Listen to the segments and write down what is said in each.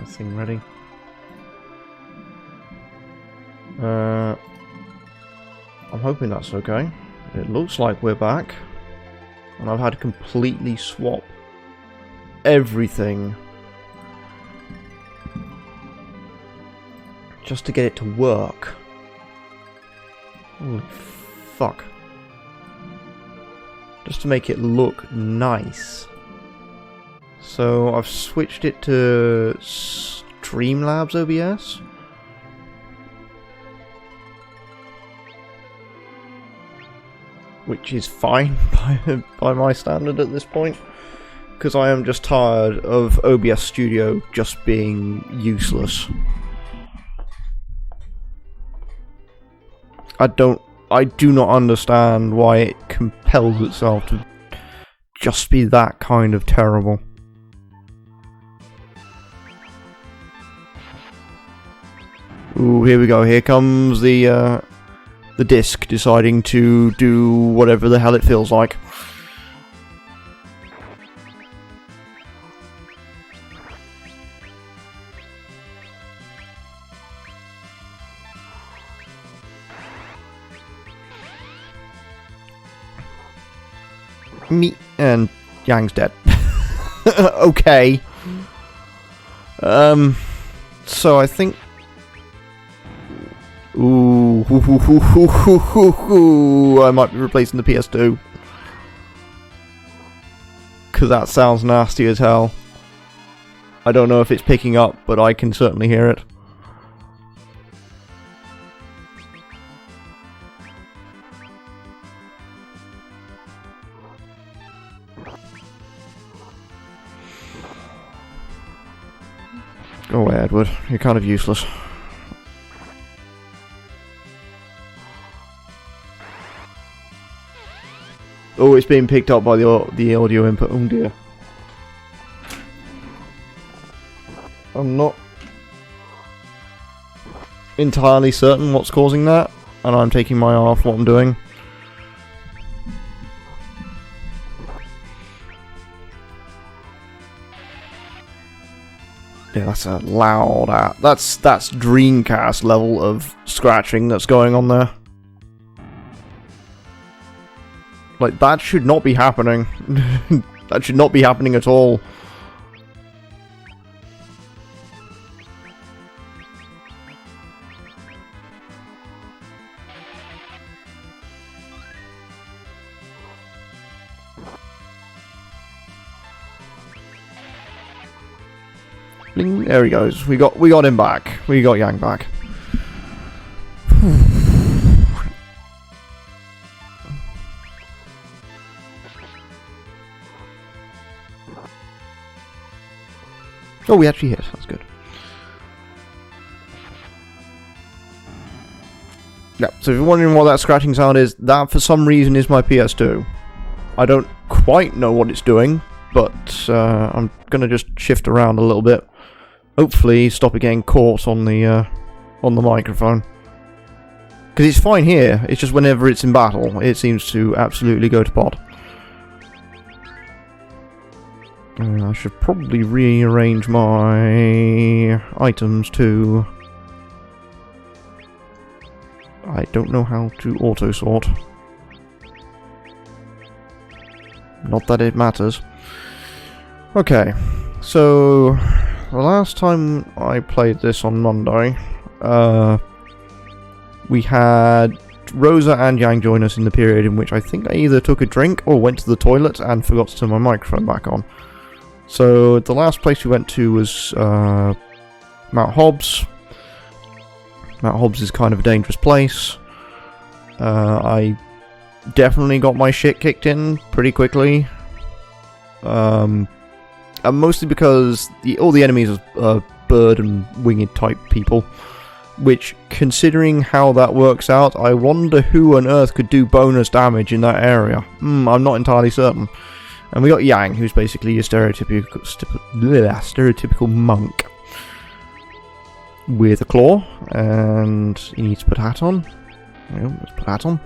that thing ready. I'm hoping that's okay. It looks like we're back. And I've had to completely swap everything just to get it to work. Holy fuck. Just to make it look nice. So I've switched it to Streamlabs OBS. Which is fine by my standard at this point. Because I am just tired of OBS Studio just being useless. I do not understand why it compels itself to just be that kind of terrible. Ooh, here we go. Here comes the disc deciding to do whatever the hell it feels like. Me and Yang's dead. Okay. So I think. Ooh, I might be replacing the PS2. Because that sounds nasty as hell. I don't know if it's picking up, but I can certainly hear it. Go away, Edward. You're kind of useless. Oh, it's being picked up by the audio input. Oh dear. I'm not entirely certain what's causing that, and I'm taking my eye off what I'm doing. Yeah, that's a loud... That's Dreamcast level of scratching that's going on there. Like, that should not be happening. That should not be happening at all. Bling, there he goes. We got him back. We got Yang back. Oh, we actually hit. That's good. Yeah, so if you're wondering what that scratching sound is, that for some reason is my PS2. I don't quite know what it's doing, but I'm gonna just shift around a little bit. Hopefully stop it getting caught on the microphone. Because it's fine here, it's just whenever it's in battle, it seems to absolutely go to pot. I should probably rearrange my items to... I don't know how to auto-sort. Not that it matters. Okay, so the last time I played this on Monday, we had Rosa and Yang join us in the period in which I think I either took a drink or went to the toilet and forgot to turn my microphone back on. So the last place we went to was Mount Hobbs. Mount Hobbs is kind of a dangerous place. I definitely got my shit kicked in pretty quickly. And mostly because all the enemies are bird and winged type people. Which, considering how that works out, I wonder who on earth could do bonus damage in that area. I'm not entirely certain. And we got Yang, who's basically your stereotypical monk. With a claw, and he needs to put a hat on. There we go, let's put a hat on.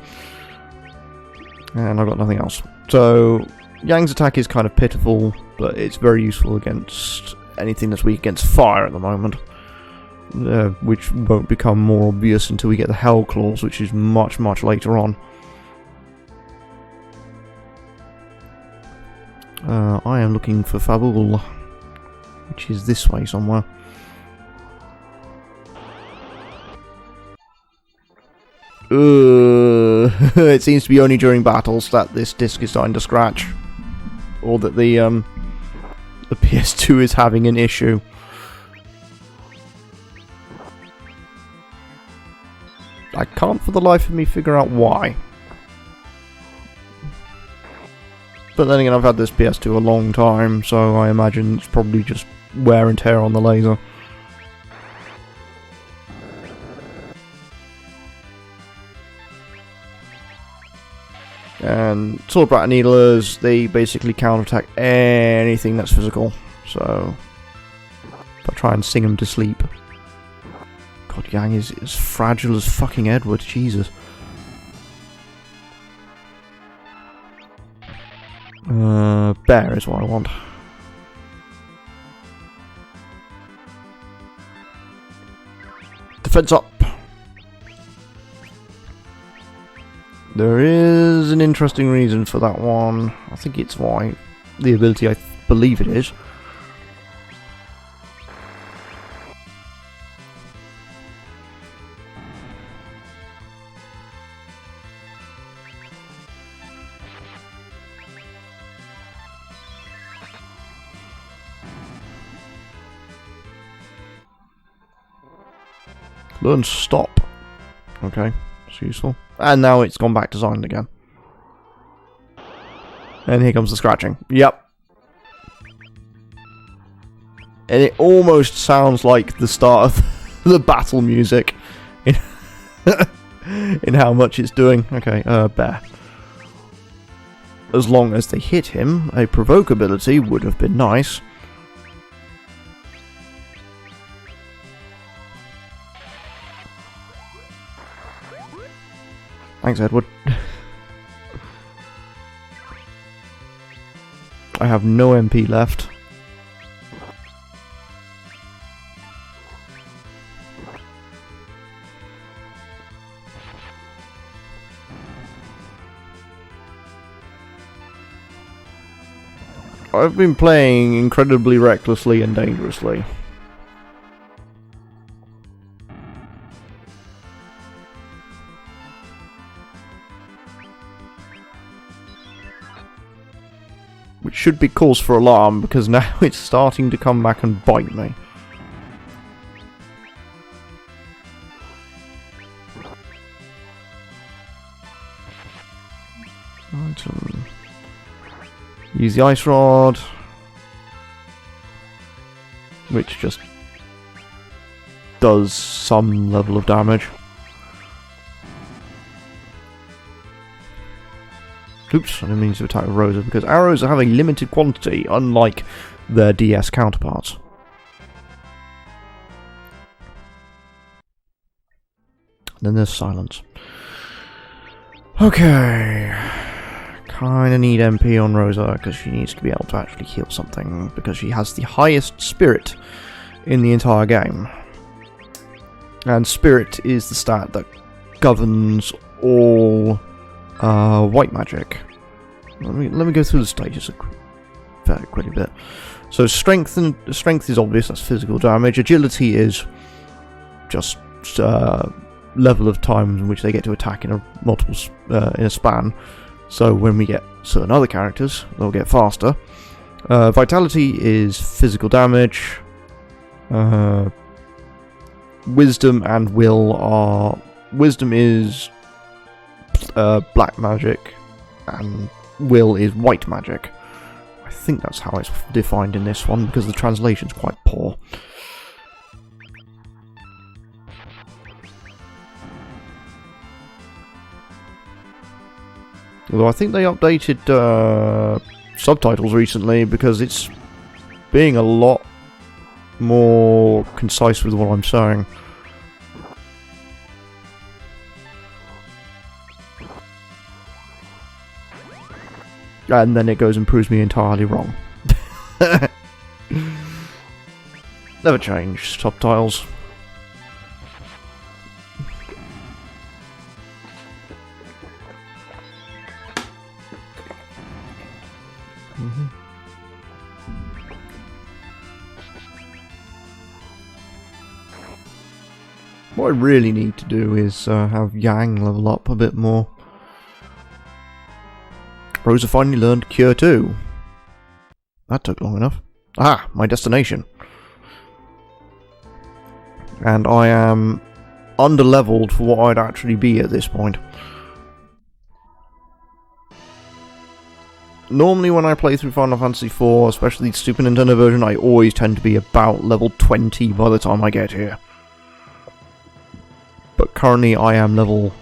And I've got nothing else. So, Yang's attack is kind of pitiful, but it's very useful against anything that's weak against fire at the moment. Which won't become more obvious until we get the Hell Claws, which is much, much later on. I am looking for Fabul, which is this way somewhere. It seems to be only during battles that this disc is starting to scratch, or that the PS2 is having an issue. I can't for the life of me figure out why. But then again, I've had this PS2 a long time, so I imagine it's probably just wear and tear on the laser. And Sword Brat Needlers, they basically counterattack anything that's physical. So, if I try and sing them to sleep. God, Yang is as fragile as fucking Edward, Jesus. Bear is what I want. Defense up! There is an interesting reason for that one. I think it's why the ability, I believe it is. Learn stop. Okay, it's useful. And now it's gone back to silent again. And here comes the scratching. Yep. And it almost sounds like the start of the battle music in, in how much it's doing. Okay, Bear. As long as they hit him, a provoke ability would have been nice. Thanks, Edward. I have no MP left. I've been playing incredibly recklessly and dangerously. Which should be cause for alarm, because now it's starting to come back and bite me. Item. Use the Ice Rod, which just does some level of damage. Oops, I didn't mean to attack Rosa, because arrows have a limited quantity, unlike their DS counterparts. Then there's silence. Okay. Kinda need MP on Rosa, because she needs to be able to actually heal something, because she has the highest spirit in the entire game. And spirit is the stat that governs all white magic. Let me go through the stages very quickly a bit. So strength is obvious, that's physical damage. Agility is just level of time in which they get to attack in a span. So when we get certain other characters, they'll get faster. Vitality is physical damage. Wisdom and will are... Wisdom is black magic, and will is white magic. I think that's how it's defined in this one, because the translation's quite poor. Although I think they updated subtitles recently, because it's being a lot more concise with what I'm saying. And then it goes and proves me entirely wrong. Never change subtitles. What I really need to do is have Yang level up a bit more. Rosa finally learned Cure 2. That took long enough. Ah, my destination. And I am under-leveled for what I'd actually be at this point. Normally when I play through Final Fantasy IV, especially the Super Nintendo version, I always tend to be about level 20 by the time I get here. But currently I am level...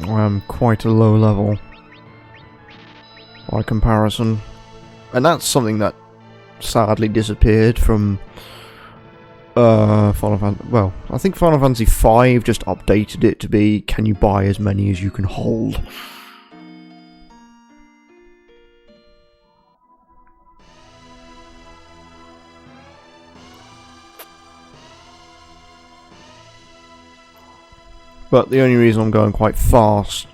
I am quite a low level by comparison. And that's something that sadly disappeared from Final Fantasy... Well, I think Final Fantasy V just updated it to be, can you buy as many as you can hold? But the only reason I'm going quite fast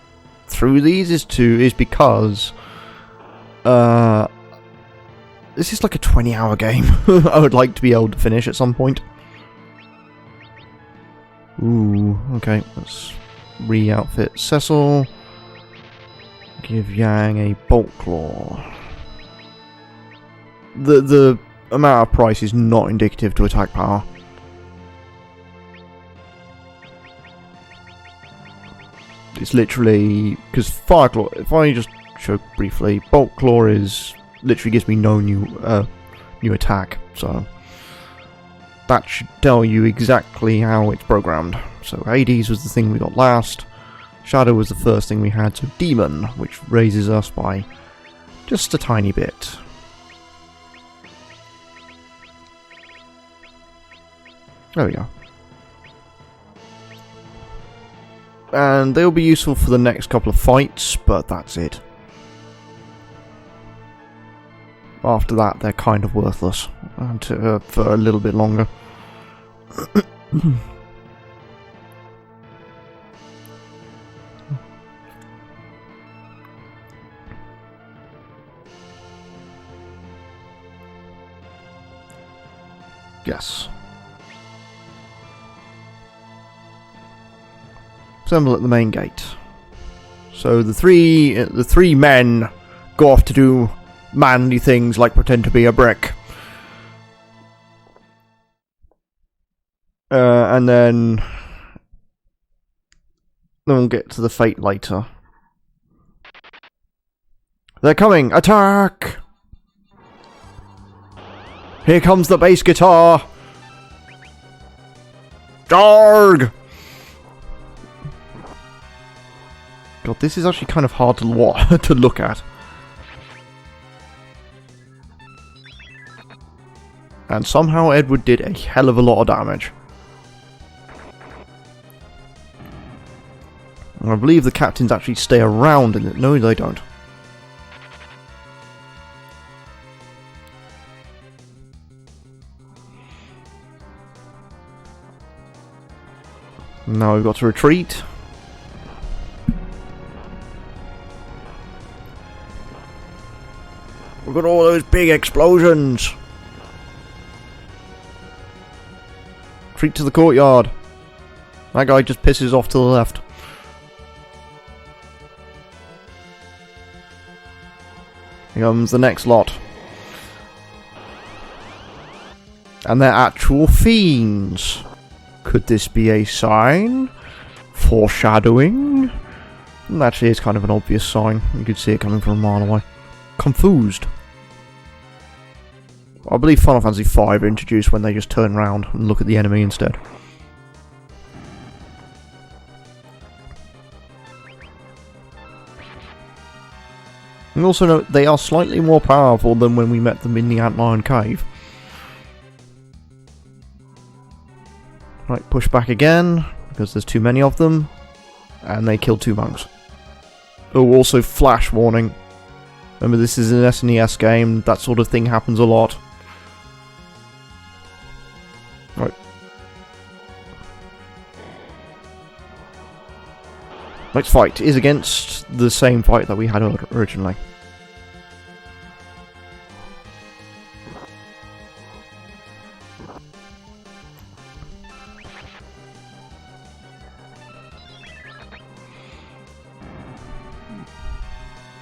through these is because this is like a 20-hour game. I would like to be able to finish at some point. Ooh, okay, let's re-outfit Cecil. Give Yang a Bolt Claw. The amount of price is not indicative to attack power. It's literally, because Fire Claw, if I just show briefly, Bolt Claw literally gives me no new attack, so that should tell you exactly how it's programmed. So Hades was the thing we got last, Shadow was the first thing we had, so Demon, which raises us by just a tiny bit. There we go. And they'll be useful for the next couple of fights, but that's it. After that, they're kind of worthless for a little bit longer. Yes. Assemble at the main gate. So the three men go off to do manly things like pretend to be a brick. And then we'll get to the fate later. They're coming! Attack! Here comes the bass guitar! Jarg! God, this is actually kind of hard to to look at. And somehow Edward did a hell of a lot of damage. And I believe the captains actually stay around in it. No, they don't. Now we've got to retreat. We've got all those big explosions. Retreat to the courtyard. That guy just pisses off to the left. Here comes the next lot. And they're actual fiends. Could this be a sign? Foreshadowing? And actually, it's kind of an obvious sign. You could see it coming from a mile away. Confused. I believe Final Fantasy V are introduced when they just turn around and look at the enemy instead. And also note, they are slightly more powerful than when we met them in the Antlion Cave. Right, push back again, because there's too many of them. And they kill 2 monks. Oh, also flash warning. Remember, this is an SNES game. That sort of thing happens a lot. Right. Next fight is against the same fight that we had originally.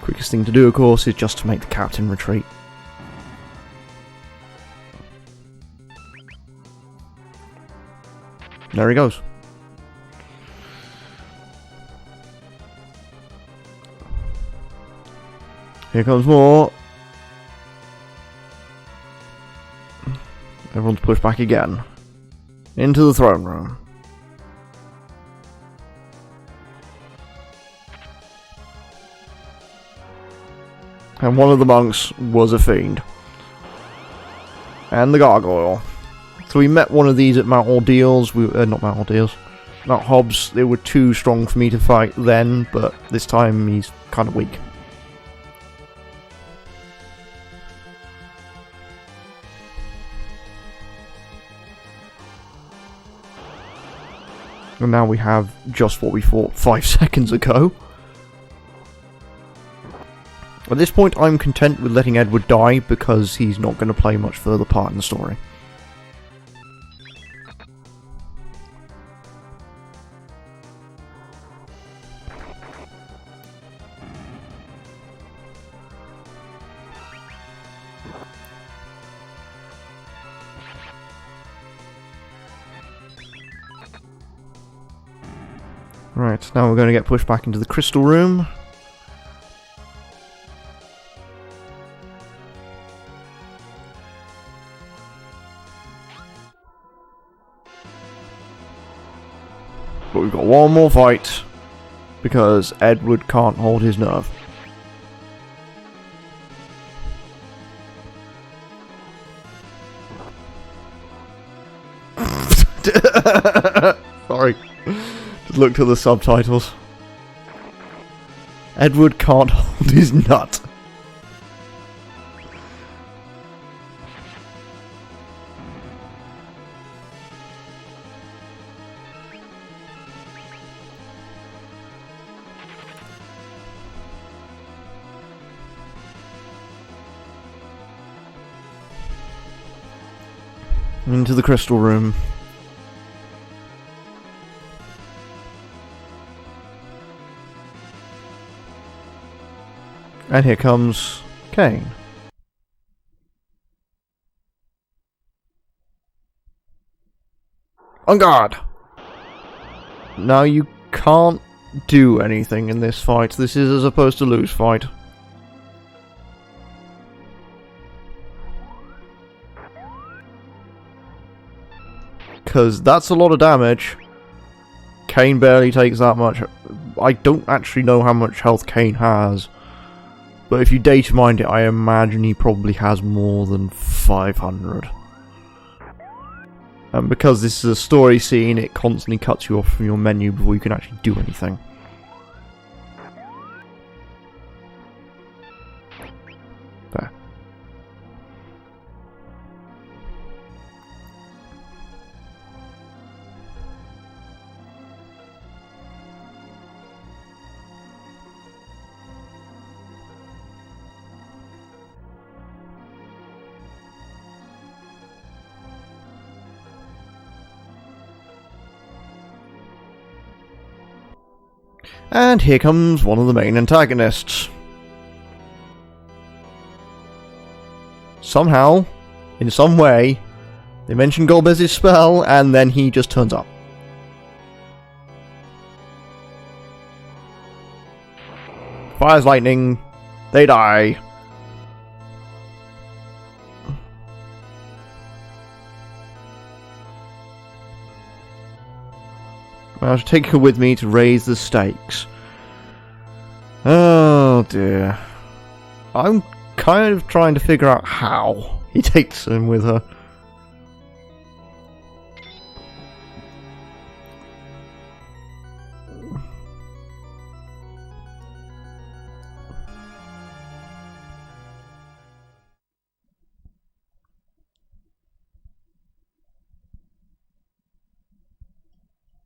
Quickest thing to do, of course, is just to make the captain retreat. There he goes. Here comes more. Everyone's pushed back again. Into the throne room. And one of the monks was a fiend. And the gargoyle. So we met one of these at Mount Ordeals. Not Mount Ordeals. Mount Hobbs. They were too strong for me to fight then, but this time he's kind of weak. And now we have just what we fought 5 seconds ago. At this point, I'm content with letting Edward die because he's not going to play much further part in the story. Right, now we're going to get pushed back into the crystal room. But we've got one more fight, because Edward can't hold his nerve. Sorry. Just looked at the subtitles. Edward can't hold his nut. Into the crystal room. And here comes Cain. On guard! Now you can't do anything in this fight. This is a supposed to lose fight. Because that's a lot of damage. Cain barely takes that much. I don't actually know how much health Cain has. But if you data mined it, I imagine he probably has more than 500. And because this is a story scene, it constantly cuts you off from your menu before you can actually do anything. There. And here comes one of the main antagonists. Somehow, in some way, they mention Golbez's spell, and then he just turns up. Fires lightning, they die. I should take her with me to raise the stakes. Oh dear. I'm kind of trying to figure out how he takes him with her.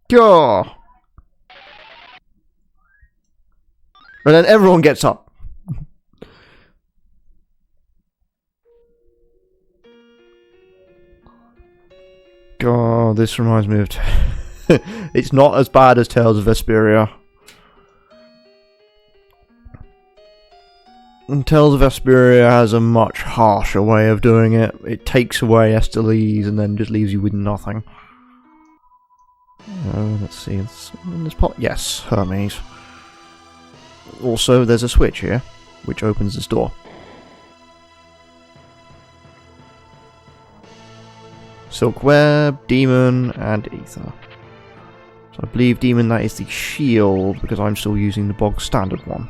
Gah! And then everyone gets up. God, this reminds me of... It's not as bad as Tales of Vesperia. And Tales of Vesperia has a much harsher way of doing it. It takes away Estelies and then just leaves you with nothing. Let's see. In this pot, yes, Hermes. Also, there's a switch here, which opens this door. Silk Web, Demon, and Ether. So I believe Demon, that is the shield, because I'm still using the bog standard one.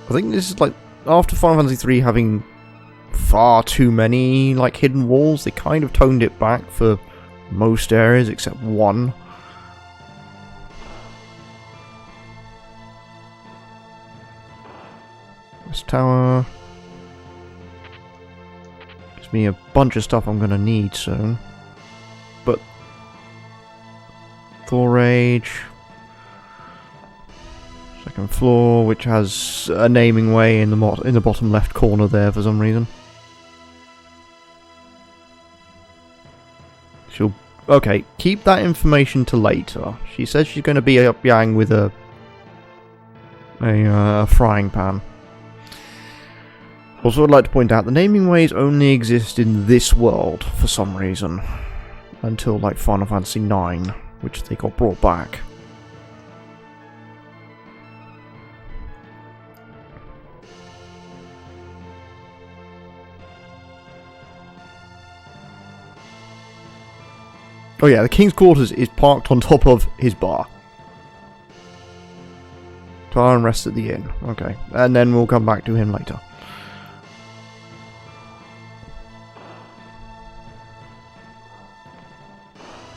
I think this is like, after Final Fantasy III having far too many like hidden walls, they kind of toned it back for most areas except one. This tower gives me a bunch of stuff I'm gonna need soon. But Thor Rage, second floor, which has a naming way in the bottom left corner there for some reason. Okay, keep that information to later. She says she's going to be up Yang with a frying pan. Also, I'd like to point out the naming ways only exist in this world for some reason until like Final Fantasy IX, which they got brought back. Oh yeah, the King's Quarters is parked on top of his bar. Tire and rest at the inn. Okay, and then we'll come back to him later.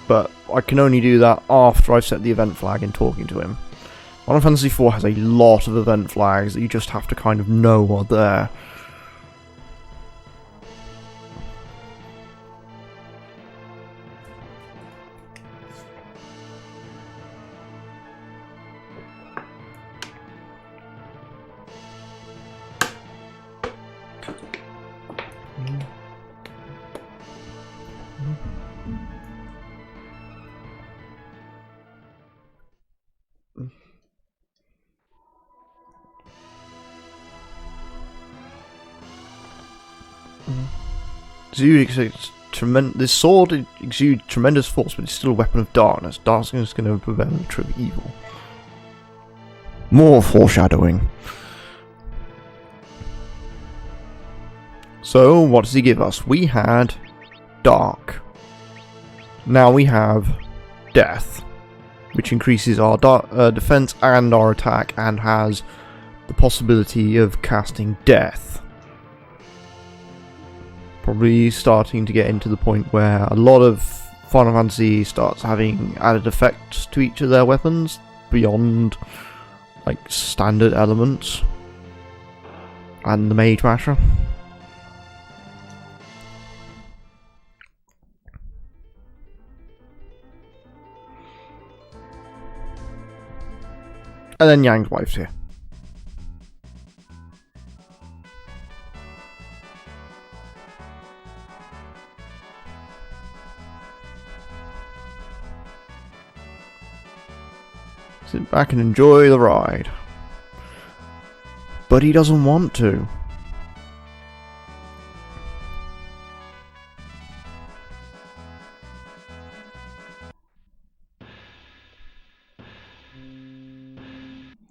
But I can only do that after I've set the event flag and talking to him. Final Fantasy IV has a lot of event flags that you just have to kind of know are there. This sword exudes tremendous force, but it's still a weapon of darkness. Darkness is going to prevent the true evil. More foreshadowing. So, what does he give us? We had dark. Now we have death, which increases our defense and our attack, and has the possibility of casting death. Probably starting to get into the point where a lot of Final Fantasy starts having added effects to each of their weapons beyond like standard elements and the Mage Masher. And then Yang's wife's here. Sit back and enjoy the ride. But he doesn't want to.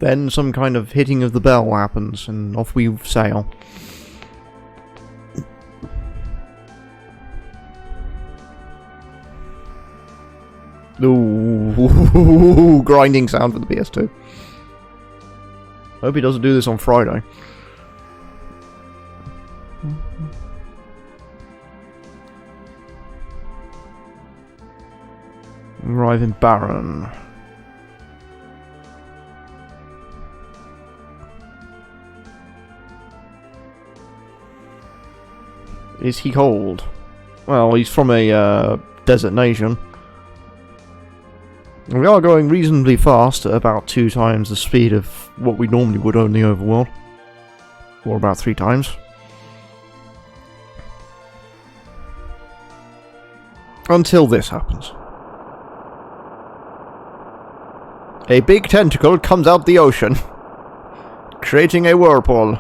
Then some kind of hitting of the bell happens, and off we sail. Ooh, grinding sound for the PS2. Hope he doesn't do this on Friday. Arrive in Baron. Is he cold? Well, he's from a desert nation. We are going reasonably fast at about 2 times the speed of what we normally would on the overworld. Or about 3 times. Until this happens. A big tentacle comes out the ocean, creating a whirlpool.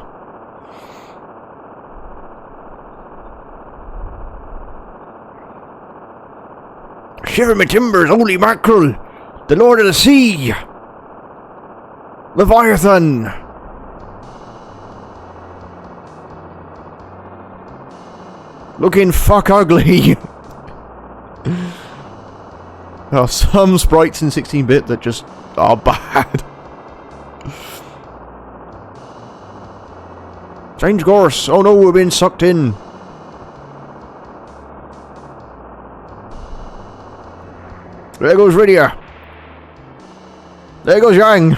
Shiver my timbers, holy mackerel! The Lord of the Sea! Leviathan! Looking fuck ugly! There are some sprites in 16-bit that just are bad. Change course! Oh no, we're being sucked in! There goes Rydia! There goes Yang!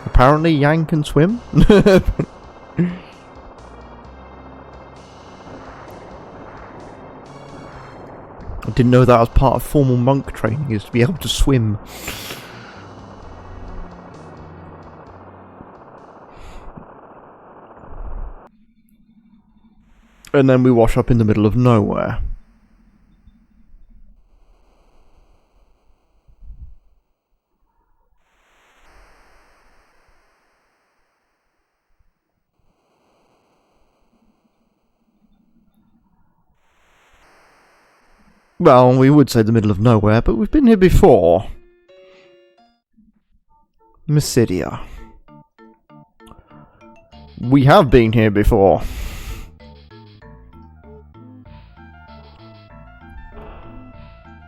Apparently Yang can swim? I didn't know that was part of formal monk training, is to be able to swim. And then we wash up in the middle of nowhere. Well, we would say the middle of nowhere, but we've been here before. Mysidia. We have been here before.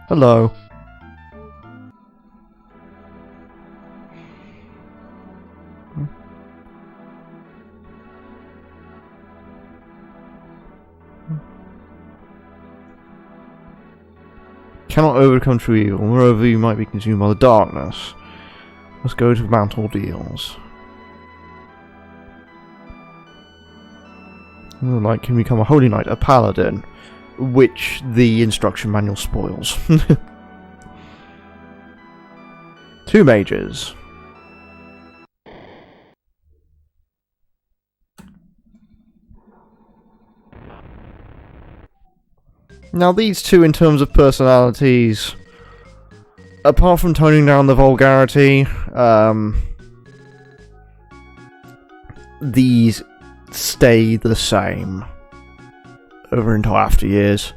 Hello. Cannot overcome true evil. Moreover, you might be consumed by the darkness. Let's go to Mount Ordeals. The light can become a holy knight, a paladin, which the instruction manual spoils. 2 mages. Now these two, in terms of personalities, apart from toning down the vulgarity, these stay the same over until after years.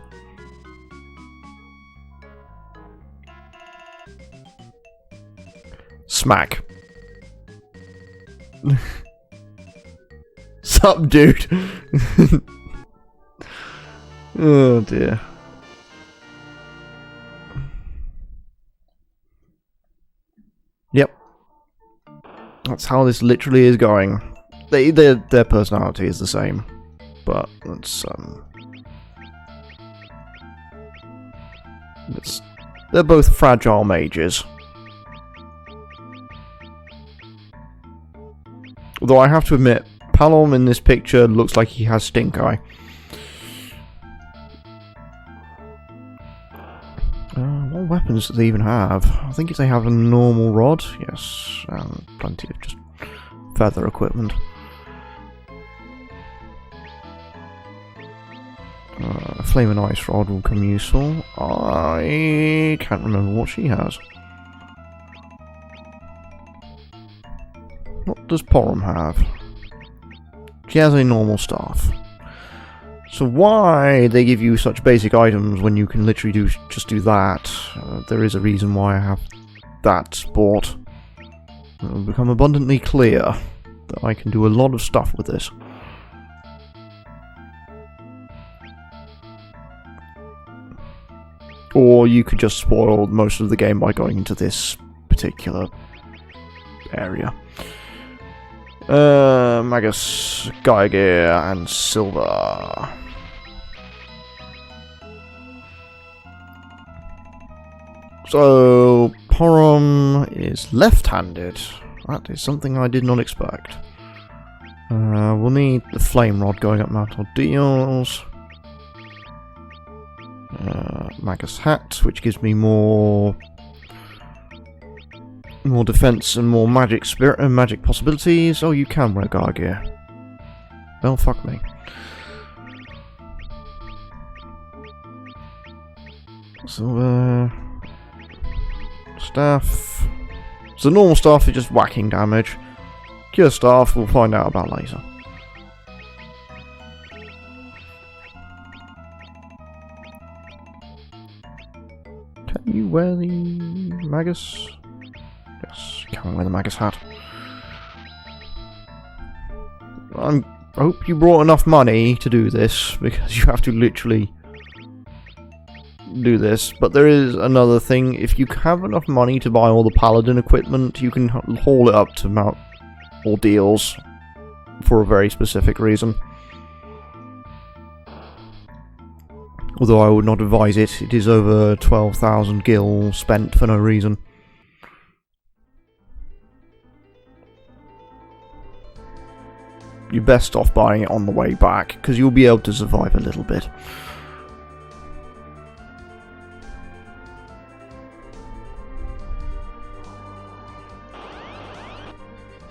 Smack. Sup, dude? Oh dear. Yep. That's how this literally is going. Their personality is the same. But they're both fragile mages. Although I have to admit, Palom in this picture looks like he has stink eye. What weapons do they even have? I think if they have a normal rod, yes, and plenty of just feather equipment. Flame and ice rod will come useful. I can't remember what she has. What does Porum have? She has a normal staff. So why they give you such basic items when you can literally just do that? There is a reason why I have that sport. It will become abundantly clear that I can do a lot of stuff with this. Or you could just spoil most of the game by going into this particular area. Magus, Gear, and Silver. So, Porum is left-handed. That is something I did not expect. We'll need the flame rod going up Mount Ordeals. Magus hat, which gives me more defense and more magic spirit and magic possibilities. Oh, you can wear guard gear. Well, fuck me. Silver staff. So normal staff is just whacking damage. Cure staff, we'll find out about later. Can you wear the Magus? Yes, you can wear the Magus hat. I hope you brought enough money to do this, because you have to literally do this. But there is another thing. If you have enough money to buy all the paladin equipment, you can haul it up to Mount Ordeals for a very specific reason. Although I would not advise it. It is over 12,000 gil spent for no reason. You're best off buying it on the way back, because you'll be able to survive a little bit.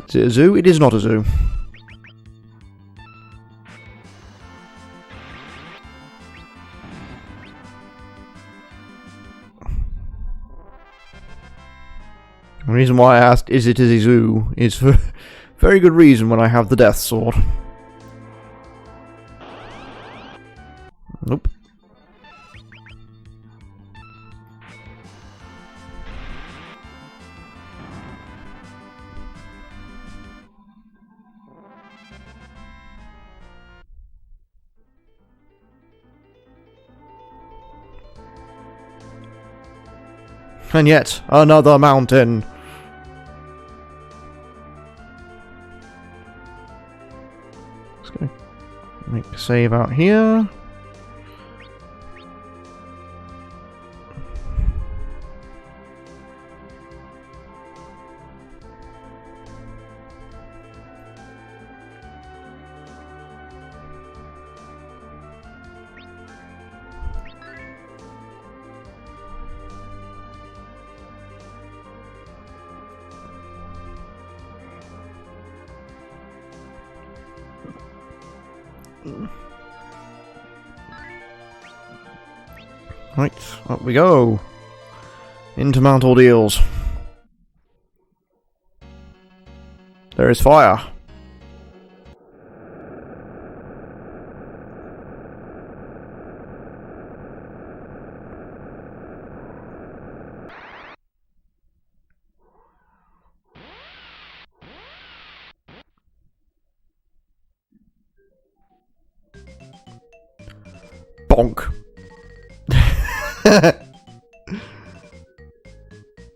Is it a zoo? It is not a zoo. The reason why I asked, is it a zoo, is for very good reason when I have the death sword. Nope. And yet, another mountain. Let's go make a save out here. Right, up we go. Into Mount Ordeals. There is fire. Bonk.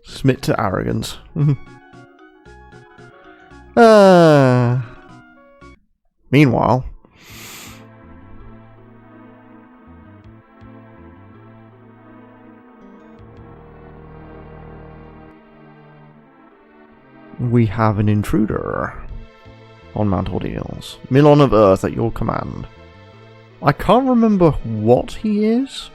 Submit to arrogance. Meanwhile, we have an intruder on Mount Ordeals. Milon of Earth at your command. I can't remember what he is.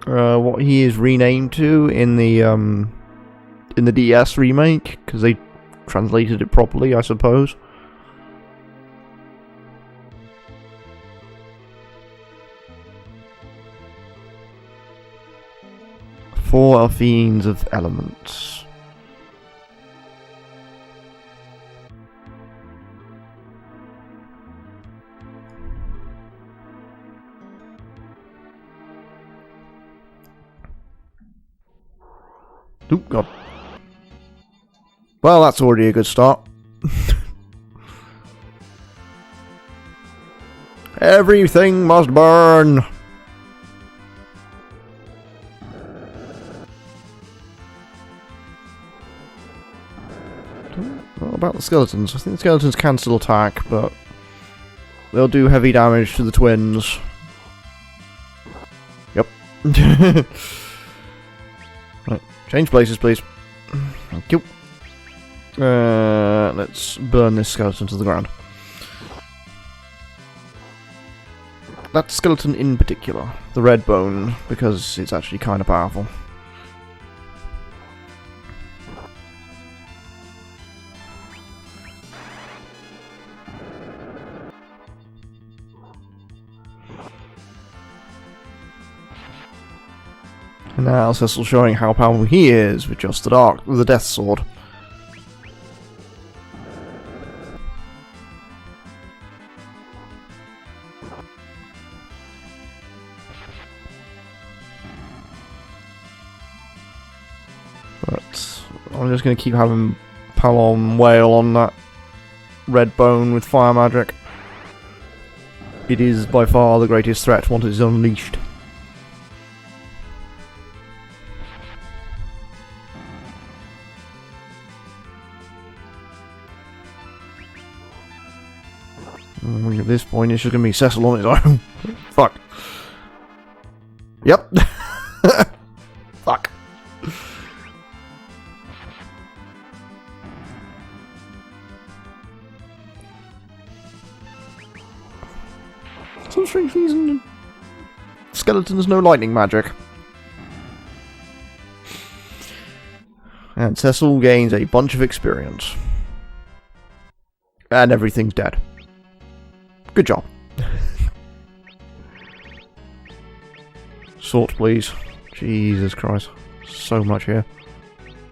What he is renamed to in the DS remake, because they translated it properly, I suppose. Four fiends of elements. Oop, God. Well, that's already a good start. Everything must burn! What about the skeletons? I think the skeletons can still attack, but they'll do heavy damage to the twins. Yep. Right. Change places, please. Thank you. Let's burn this skeleton to the ground. That skeleton in particular, the red bone, because it's actually kind of powerful. And now Cecil showing how powerful he is with just the death sword. But I'm just going to keep having Palom wail on that red bone with fire magic. It is by far the greatest threat once it's unleashed. At this point, it's just going to be Cecil on his own. Fuck. Yep. Fuck. Some strange reason skeletons no lightning magic. And Cecil gains a bunch of experience. And everything's dead. Good job. Salt, please. Jesus Christ. So much here.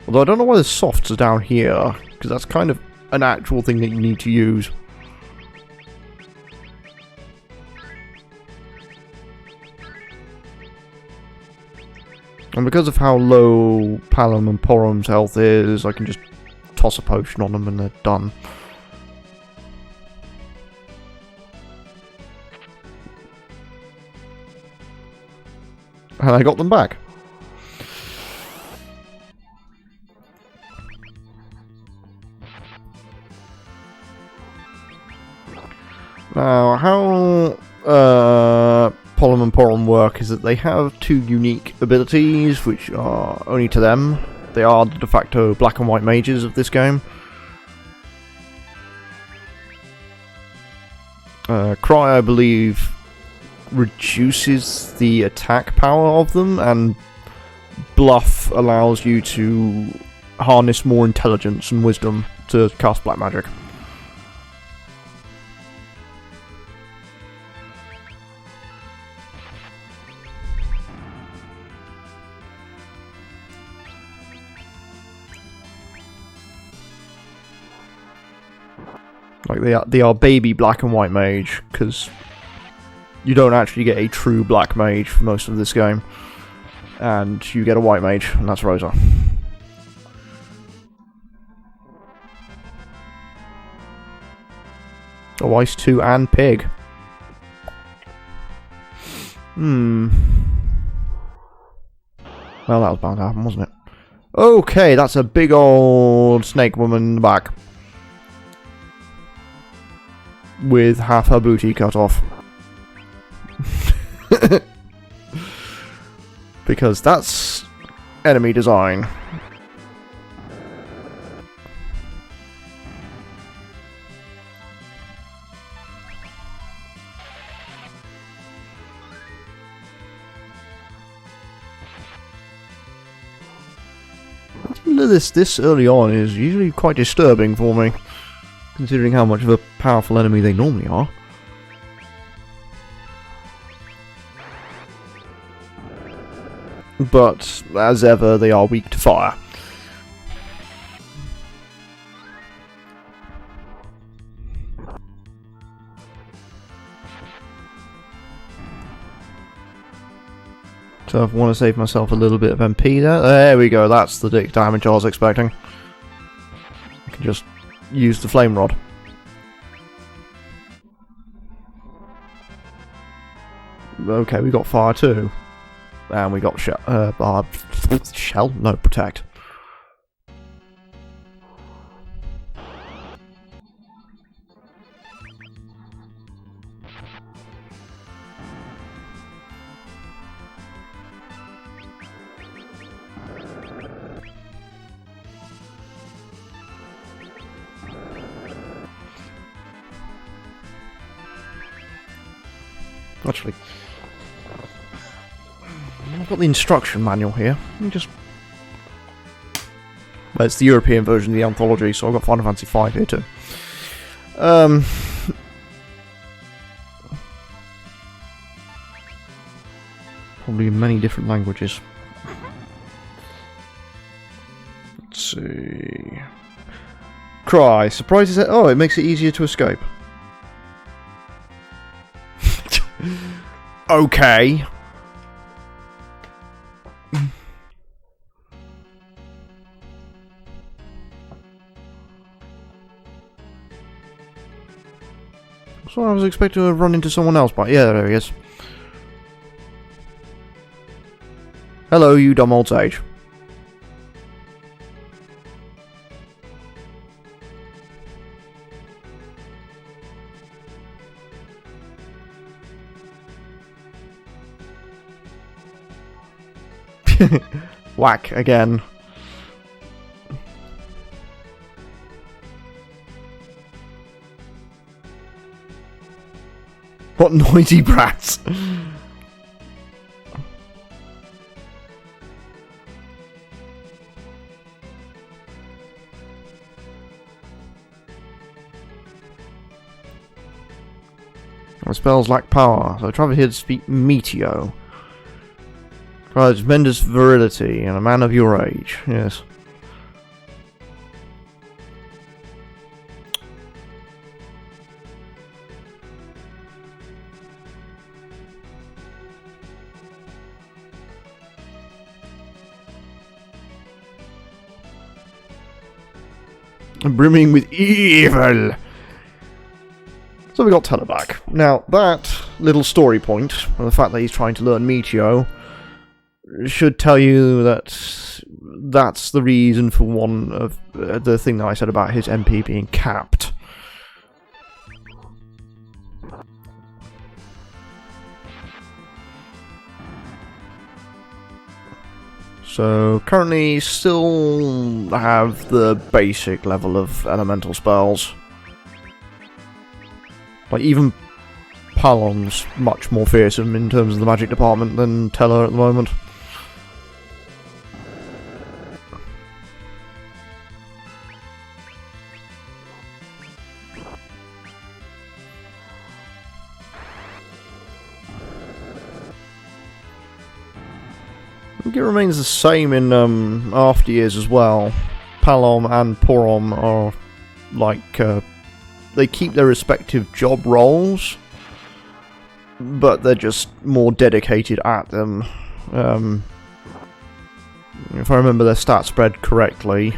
Although I don't know why the softs are down here, because that's kind of an actual thing that you need to use. And because of how low Palom and Porum's health is, I can just toss a potion on them and they're done. And I got them back. Now, how Palom and Porum work is that they have two unique abilities, which are only to them. They are the de facto black and white mages of this game. Cry, I believe, reduces the attack power of them, and Bluff allows you to harness more intelligence and wisdom to cast black magic. Like they are baby black and white mage, because you don't actually get a true black mage for most of this game. And you get a white mage, and that's Rosa. Oh, Ice 2 and Pig. Well, that was bound to happen, wasn't it? Okay, that's a big old snake woman in the back. With half her booty cut off. Because that's enemy design. This early on is usually quite disturbing for me, considering how much of a powerful enemy they normally are. But, as ever, they are weak to fire. So if I want to save myself a little bit of MP there we go, that's the damage I was expecting. I can just use the flame rod. Okay, we got fire too. And we got shell? No, protect. Actually, I've got the instruction manual here. Let me just... Well, it's the European version of the anthology, so I've got Final Fantasy V here too. Probably in many different languages. Let's see... Cry. Surprises it. Oh, it makes it easier to escape. Okay. So I was expecting to run into someone else, but yeah, there he is. Hello, you dumb old sage. Whack again. What noisy brats! My spells lack power, so I travel here to speak Meteo. Requires tremendous virility and a man of your age, yes. Brimming with evil! So we got Teleback. Now, that little story point, and the fact that he's trying to learn Meteo, should tell you that that's the reason for one of the thing that I said about his MP being capped. So currently still have the basic level of elemental spells. Like even Palom's much more fearsome in terms of the magic department than Teller at the moment. I think it remains the same in after years as well. Palom and Porom are like they keep their respective job roles, but they're just more dedicated at them. If I remember their stat spread correctly,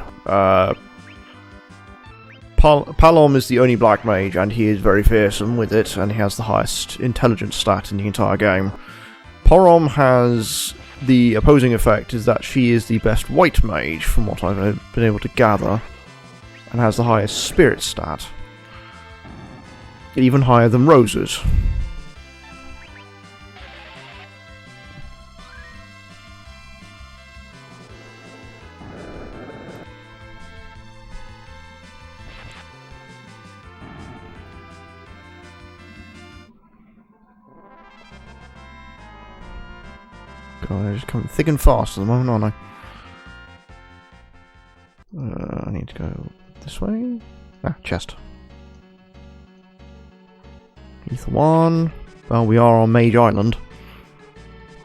Palom is the only black mage, and he is very fearsome with it, and he has the highest intelligence stat in the entire game. Porom has the opposing effect, is that she is the best white mage, from what I've been able to gather, and has the highest spirit stat. Even higher than Rose's. God, they're just coming thick and fast at the moment, aren't I? I need to go this way. Ah, chest. Ether 1. Well, we are on Mage Island.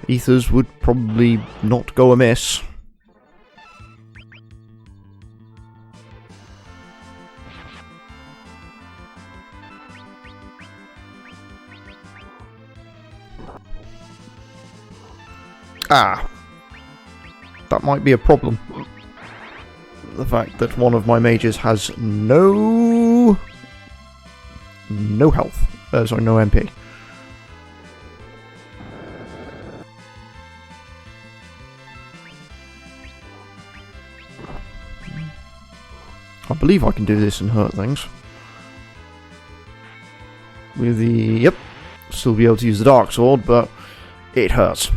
Ethers would probably not go amiss. Ah! That might be a problem. The fact that one of my mages has no health. Sorry, no MP. I believe I can do this and hurt things. With the... yep. Still be able to use the Dark Sword, but it hurts.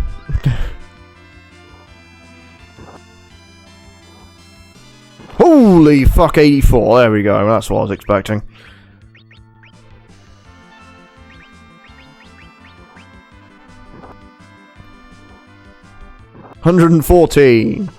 Holy fuck, 84. There we go. That's what I was expecting. 114.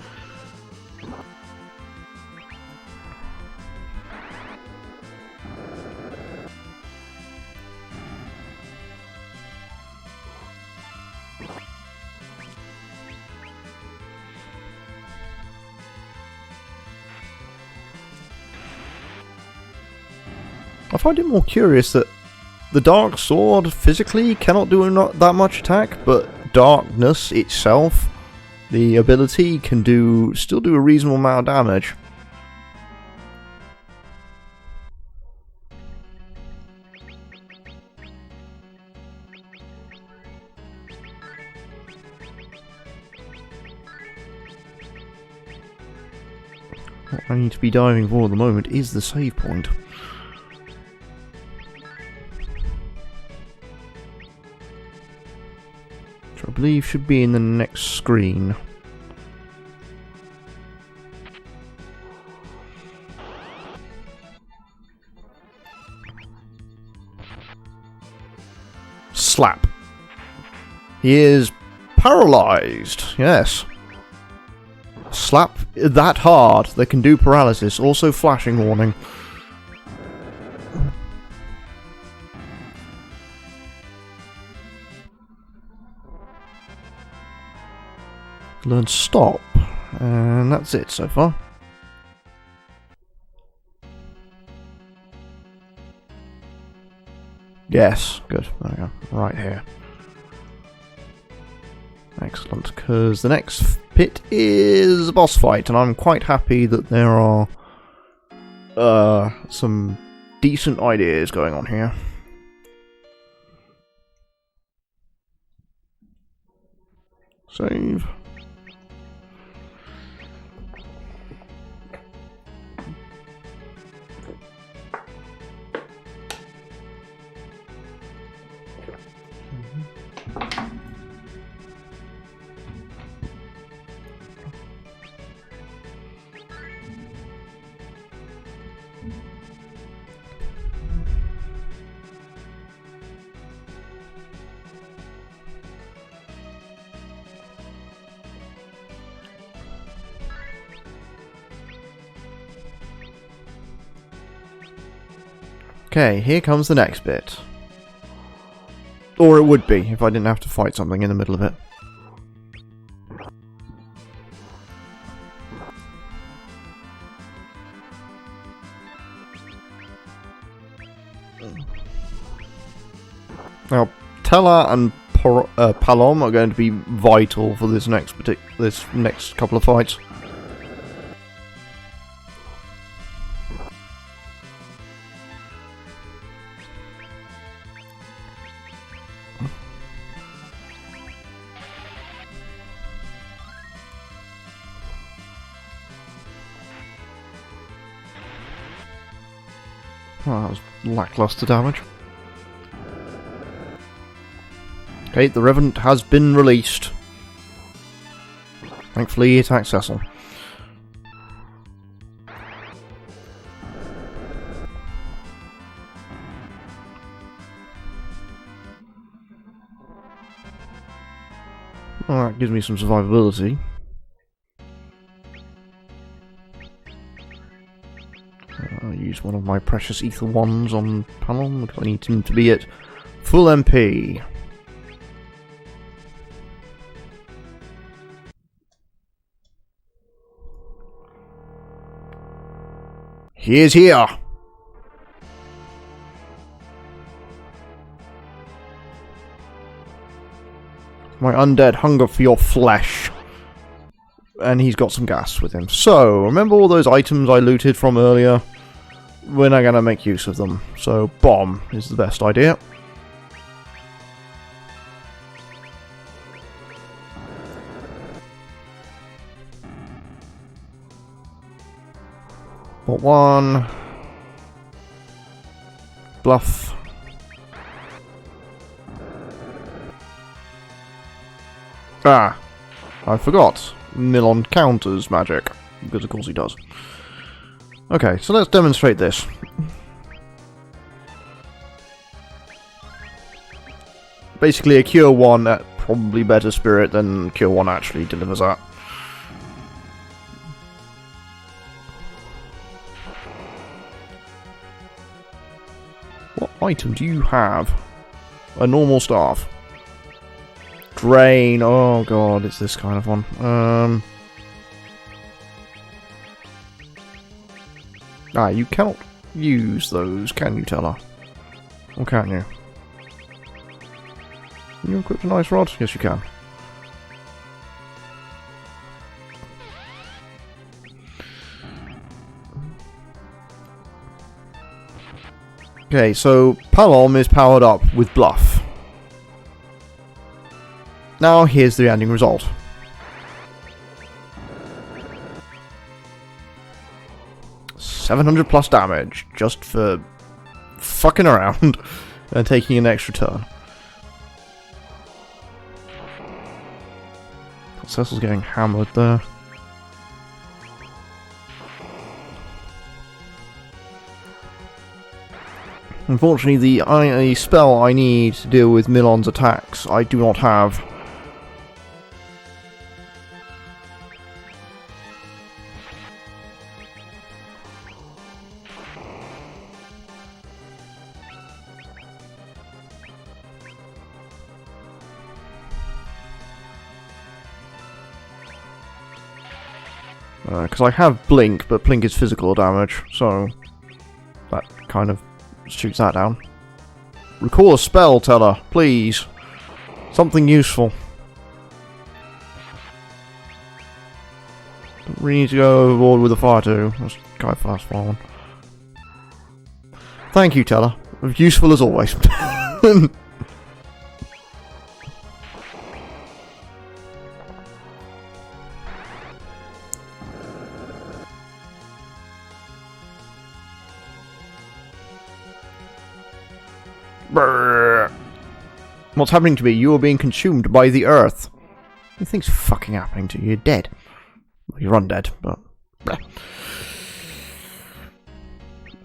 I find it more curious that the Dark Sword physically cannot do not that much attack, but Darkness itself, the ability, can still do a reasonable amount of damage. What I need to be diving for at the moment is the save point. Which I believe should be in the next screen. Slap. He is paralyzed. Yes. Slap that hard that can do paralysis. Also flashing warning. Learn stop. And that's it so far. Yes, good. There we go. Right here. Excellent, because the next pit is a boss fight, and I'm quite happy that there are some decent ideas going on here. Save. Okay, here comes the next bit. Or it would be, if I didn't have to fight something in the middle of it. Now, Tella and Palom are going to be vital for this next couple of fights. Oh, that was lackluster damage. Okay, the Revenant has been released. Thankfully, he attacked Cecil. Well, that gives me some survivability. I'll use one of my precious ether wands on Palom because I need him to be at full MP. He is here! My undead hunger for your flesh. And he's got some gas with him. So, remember all those items I looted from earlier? We're not going to make use of them. So, bomb is the best idea. Got one. Bluff. Ah, I forgot. Milon counters magic, because of course he does. Okay, so let's demonstrate this. Basically a cure 1 at probably better spirit than Cure 1 actually delivers that. What item do you have? A normal staff. Drain. Oh god, it's this kind of one. You cannot use those, can you, Teller? Or can you? Can you equip a nice rod? Yes, you can. Okay, so Palom is powered up with Bluff. Now here's the ending result. +700 damage, just for fucking around and taking an extra turn. Cecil's getting hammered there. Unfortunately, the spell I need to deal with Milon's attacks, I do not have. Because I have Blink, but Blink is physical damage, so that kind of shoots that down. Recall a spell, Teller, please. Something useful. Don't really need to go overboard with the fire too. Let's go fast forward. Thank you, Teller. Useful as always. What's happening to me? You are being consumed by the earth. Nothing's fucking happening to you. You're dead. Well, you're undead, but...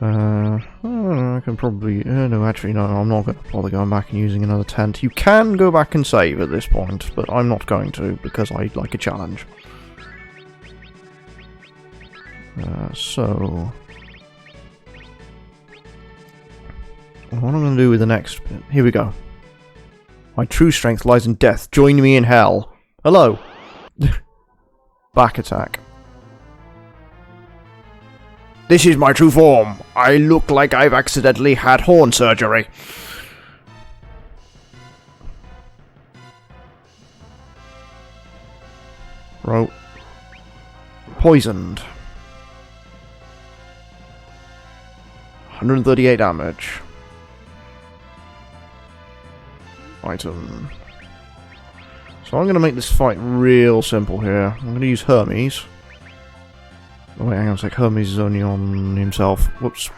I can probably... no, actually, no, I'm not going to bother going back and using another tent. You can go back and save at this point, but I'm not going to, because I like a challenge. So... what I'm going to do with the next bit... Here we go. My true strength lies in death. Join me in hell. Hello. Back attack. This is my true form. I look like I've accidentally had horn surgery. Bro. Poisoned. 138 damage. Item. So I'm going to make this fight real simple here. I'm going to use Hermes. Oh wait, hang on a sec. Hermes is only on himself. Whoops.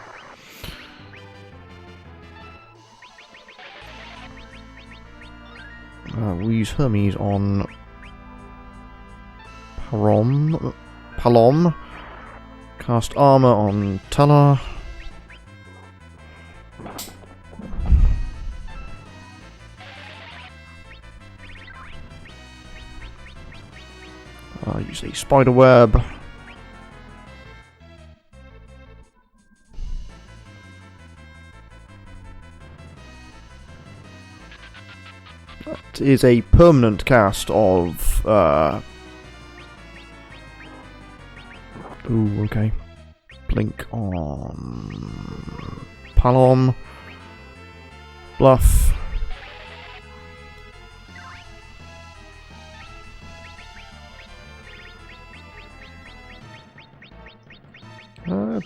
We use Hermes on Palom. Cast armor on Teller. Use a spider web. That is a permanent cast of ooh, okay. Blink on Palom. Bluff.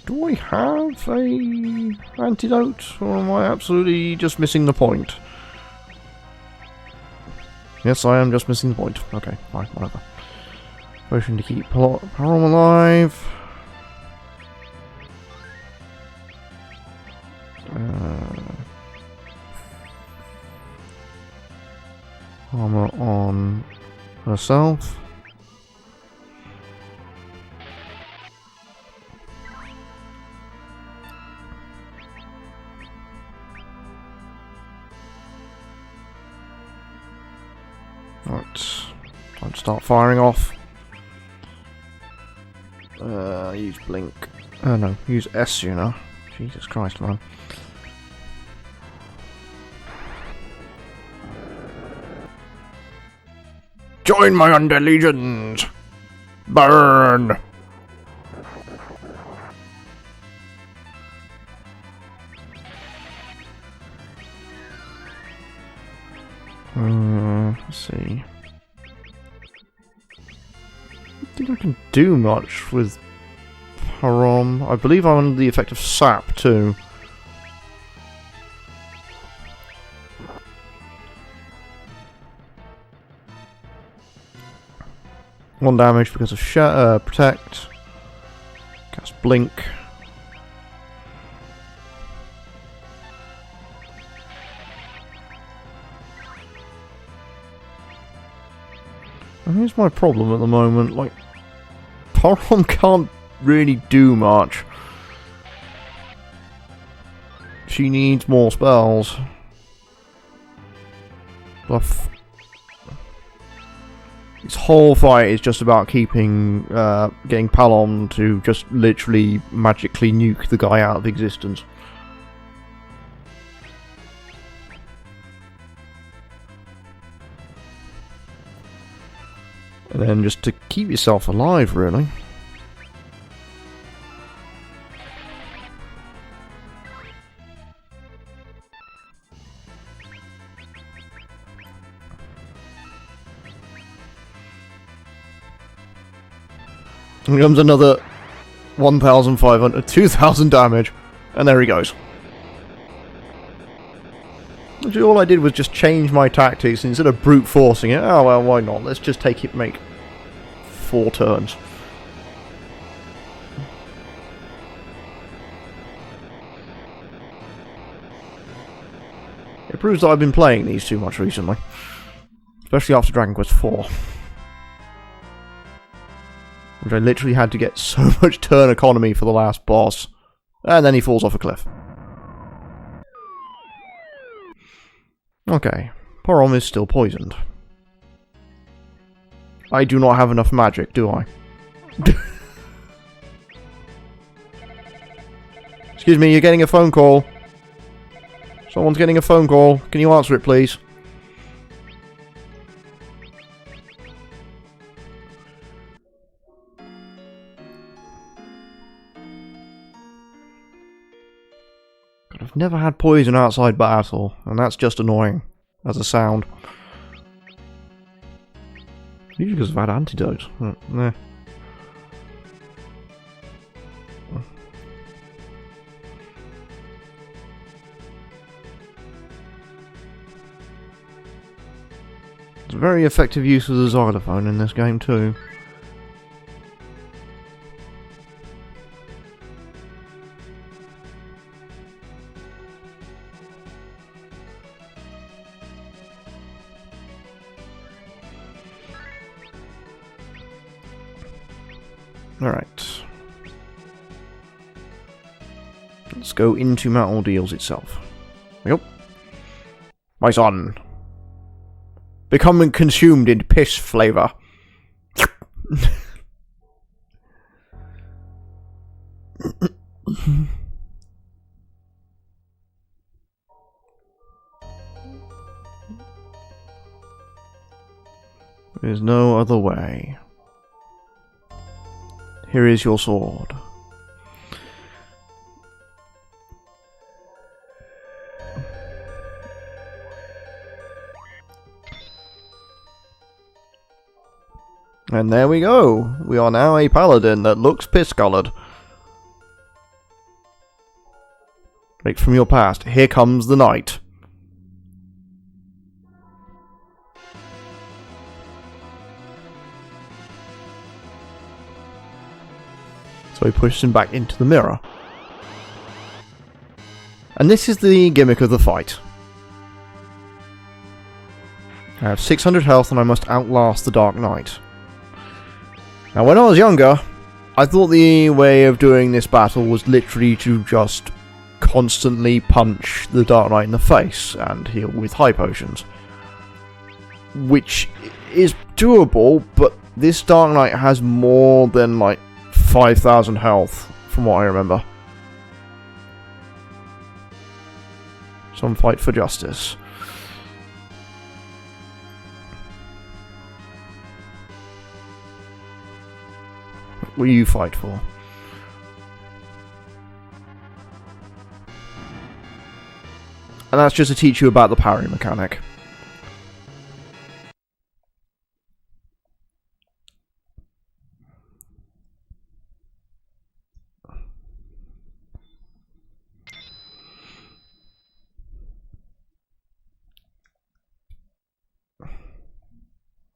Do I have a antidote, or am I absolutely just missing the point? Yes, I am just missing the point. Okay, fine, whatever. Potion to keep Palom alive. Armor on herself. Right. Time to start firing off. Use blink. Oh no, use S, you know. Jesus Christ, man. Join my undead legions! Burn! Let's see. I don't think I can do much with Parom. I believe I'm under the effect of sap too. One damage because of protect. Cast blink. And here's my problem at the moment. Like, Parom can't really do much. She needs more spells. Bluff. This whole fight is just about keeping, getting Palom to just literally magically nuke the guy out of existence. And then just to keep yourself alive, really. Here comes another 1,500, 2,000 damage, and there he goes. Actually, all I did was just change my tactics instead of brute forcing it. Oh well, why not? Let's just make 4 turns. It proves that I've been playing these too much recently, especially after Dragon Quest IV. Which I literally had to get so much turn economy for the last boss. And then he falls off a cliff. Okay. Parom is still poisoned. I do not have enough magic, do I? Excuse me, you're getting a phone call. Someone's getting a phone call. Can you answer it, please? I've never had poison outside battle, and that's just annoying as a sound. Usually because I've had antidote. Nah. It's a very effective use of the xylophone in this game too. Alright. Let's go into Mount Ordeals itself. Yep. My son. Becoming consumed in piss flavour. There's no other way. Here is your sword. And there we go. We are now a paladin that looks piss-coloured. Right from your past. Here comes the night. So he pushes him back into the mirror. And this is the gimmick of the fight. I have 600 health and I must outlast the Dark Knight. Now when I was younger, I thought the way of doing this battle was literally to just constantly punch the Dark Knight in the face and heal with high potions. which is doable, but this Dark Knight has more than like 5,000 health, from what I remember. Some fight for justice. What will you fight for? And that's just to teach you about the parry mechanic.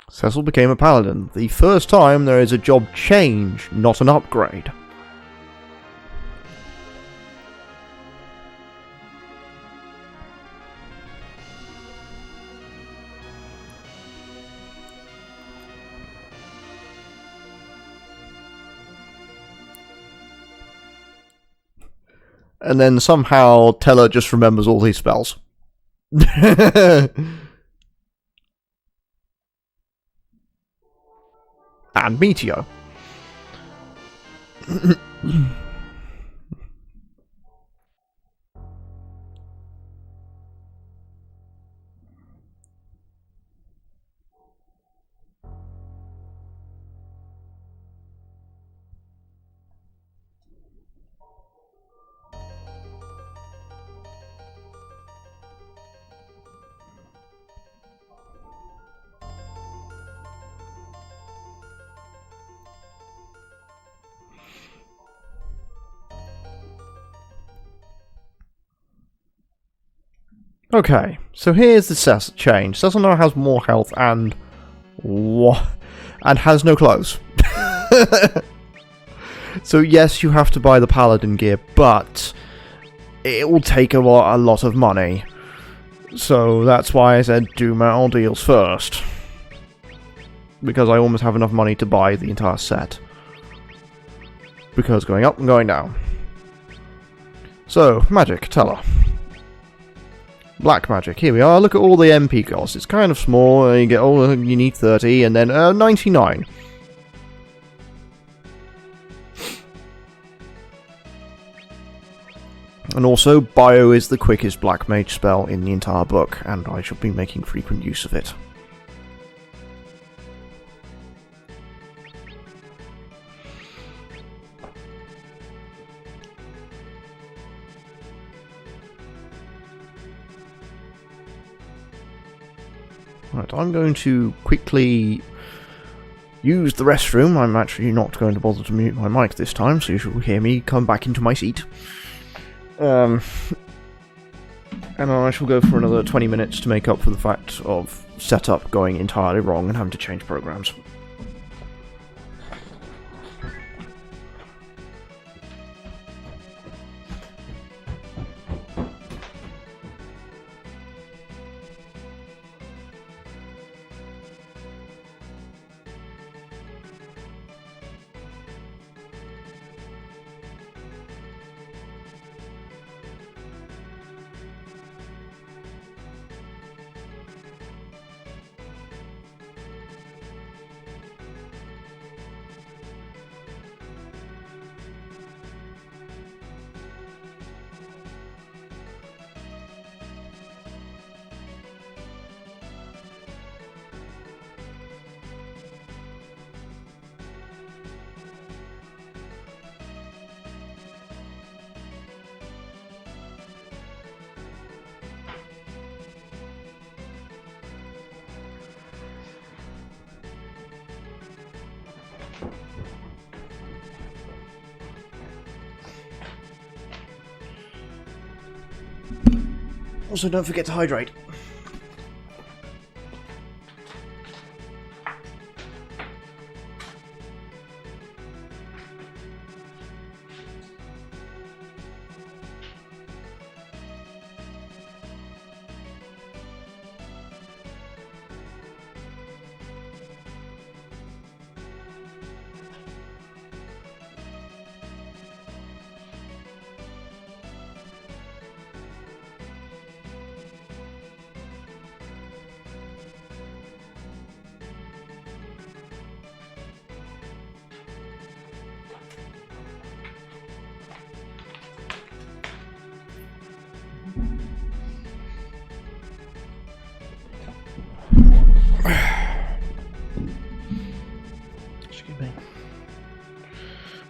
Cecil became a paladin. The first time there is a job change, not an upgrade. And then somehow Teller just remembers all these spells. And Meteor. Okay, so here's the change. Cecil now has more health and has no clothes. So yes, you have to buy the paladin gear, but it will take a lot of money. So that's why I said do metal deals first, because I almost have enough money to buy the entire set. Because going up and going down. So magic, Teller. Black magic, here we are. Look at all the MP costs. It's kind of small. You get all you need 30, and then 99. And also, Bio is the quickest black mage spell in the entire book, and I shall be making frequent use of it. Right, I'm going to quickly use the restroom. I'm actually not going to bother to mute my mic this time, so you shall hear me come back into my seat. And I shall go for another 20 minutes to make up for the fact of setup going entirely wrong and having to change programs. Also, don't forget to hydrate.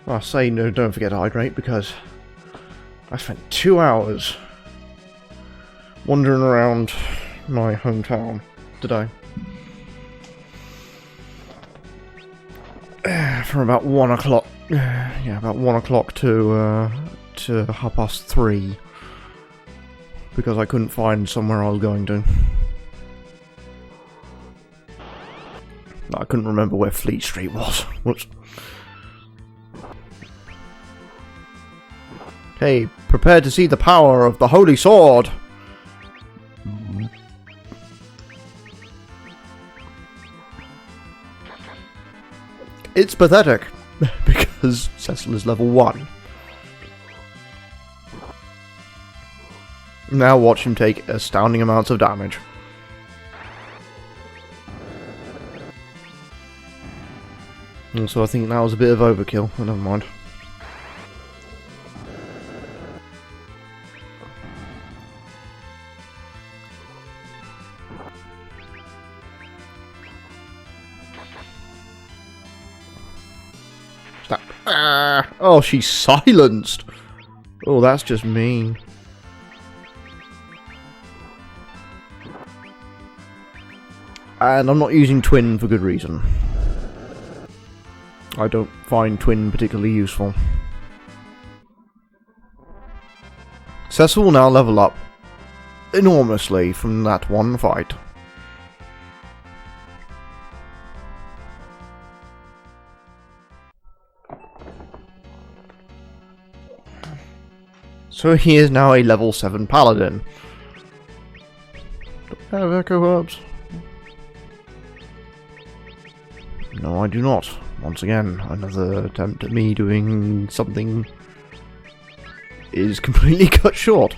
I say no, don't forget to hydrate, because I spent 2 hours wandering around my hometown today. From about 1 o'clock, yeah, about 1 o'clock to 3:30, because I couldn't find somewhere I was going to. I couldn't remember where Fleet Street was. Whoops. Hey, prepare to see the power of the Holy Sword! It's pathetic, because Cecil is level 1. Now watch him take astounding amounts of damage. Also, I think that was a bit of overkill, but never mind. Stop. Ah! Oh, she's silenced! Oh, that's just mean. And I'm not using Twin for good reason. I don't find Twin particularly useful. Cecil will now level up enormously from that one fight. So he is now a level 7 paladin. Do I have echo herbs? No, I do not. Once again, another attempt at me doing something is completely cut short.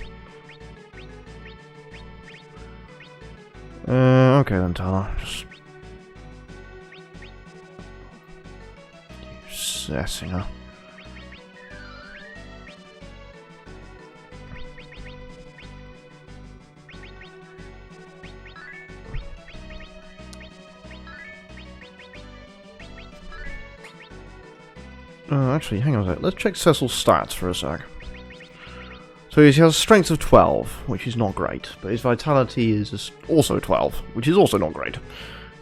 Okay then, Tyler. Just... assessing her. Actually, hang on a sec. Let's check Cecil's stats for a sec. So he has a strength of 12, which is not great, but his vitality is also 12, which is also not great.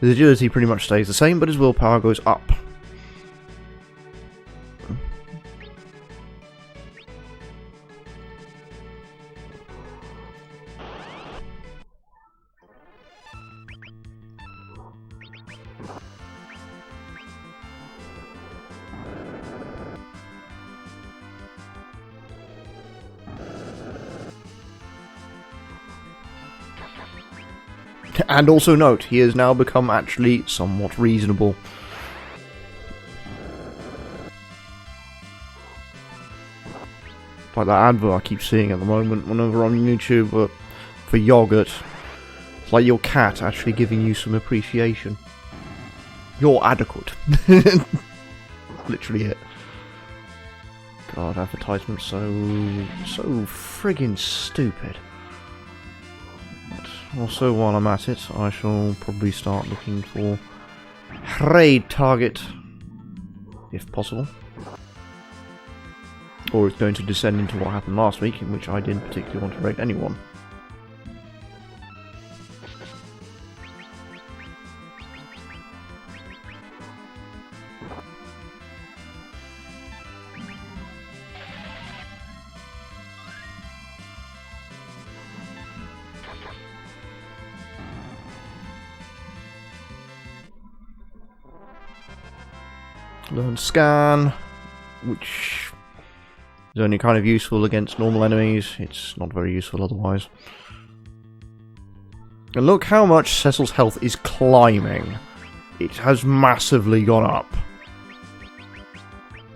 His agility pretty much stays the same, but his willpower goes up. And also note, he has now become actually somewhat reasonable. Like that advert I keep seeing at the moment whenever on YouTube for yogurt. It's like your cat actually giving you some appreciation. You're adequate. Literally it. God, advertisements so friggin' stupid. Also, while I'm at it, I shall probably start looking for raid target, if possible. Or it's going to descend into what happened last week, in which I didn't particularly want to raid anyone. Learn Scan, which is only kind of useful against normal enemies. It's not very useful otherwise. And look how much Cecil's health is climbing. It has massively gone up.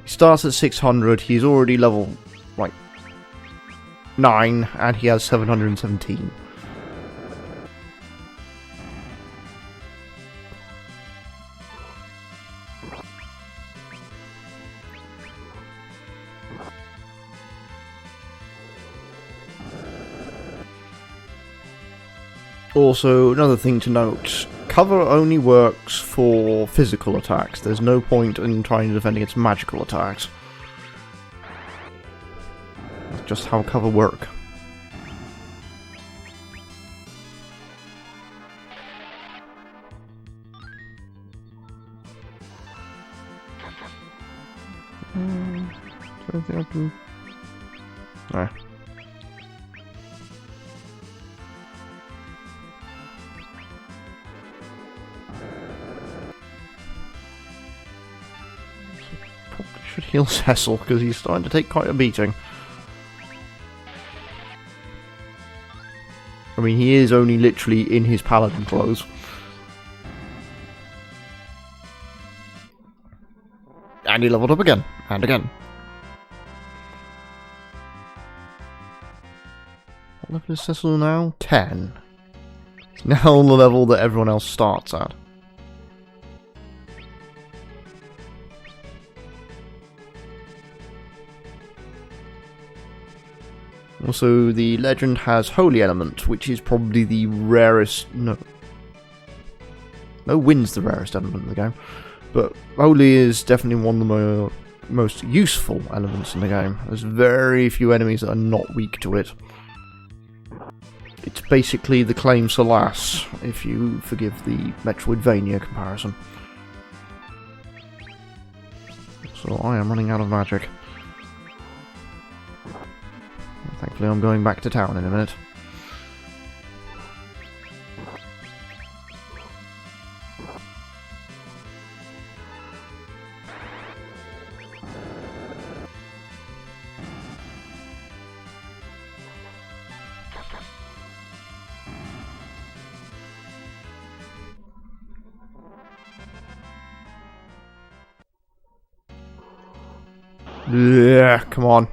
He starts at 600, he's already level, like, 9, and he has 717. Also, another thing to note, cover only works for physical attacks. There's no point in trying to defend against magical attacks. just how cover work. Is there anything I can... No. Probably should heal Cecil, because he's starting to take quite a beating. I mean, he is only literally in his paladin clothes. And he leveled up again, and again. What level is Cecil now? 10. It's now the level that everyone else starts at. Also, the legend has Holy Element, which is probably the rarest... No, Wind's the rarest element in the game. But Holy is definitely one of the most useful elements in the game. There's very few enemies that are not weak to it. It's basically the Claim Solace, if you forgive the Metroidvania comparison. So I am running out of magic. Thankfully I'm going back to town in a minute. Yeah, come on.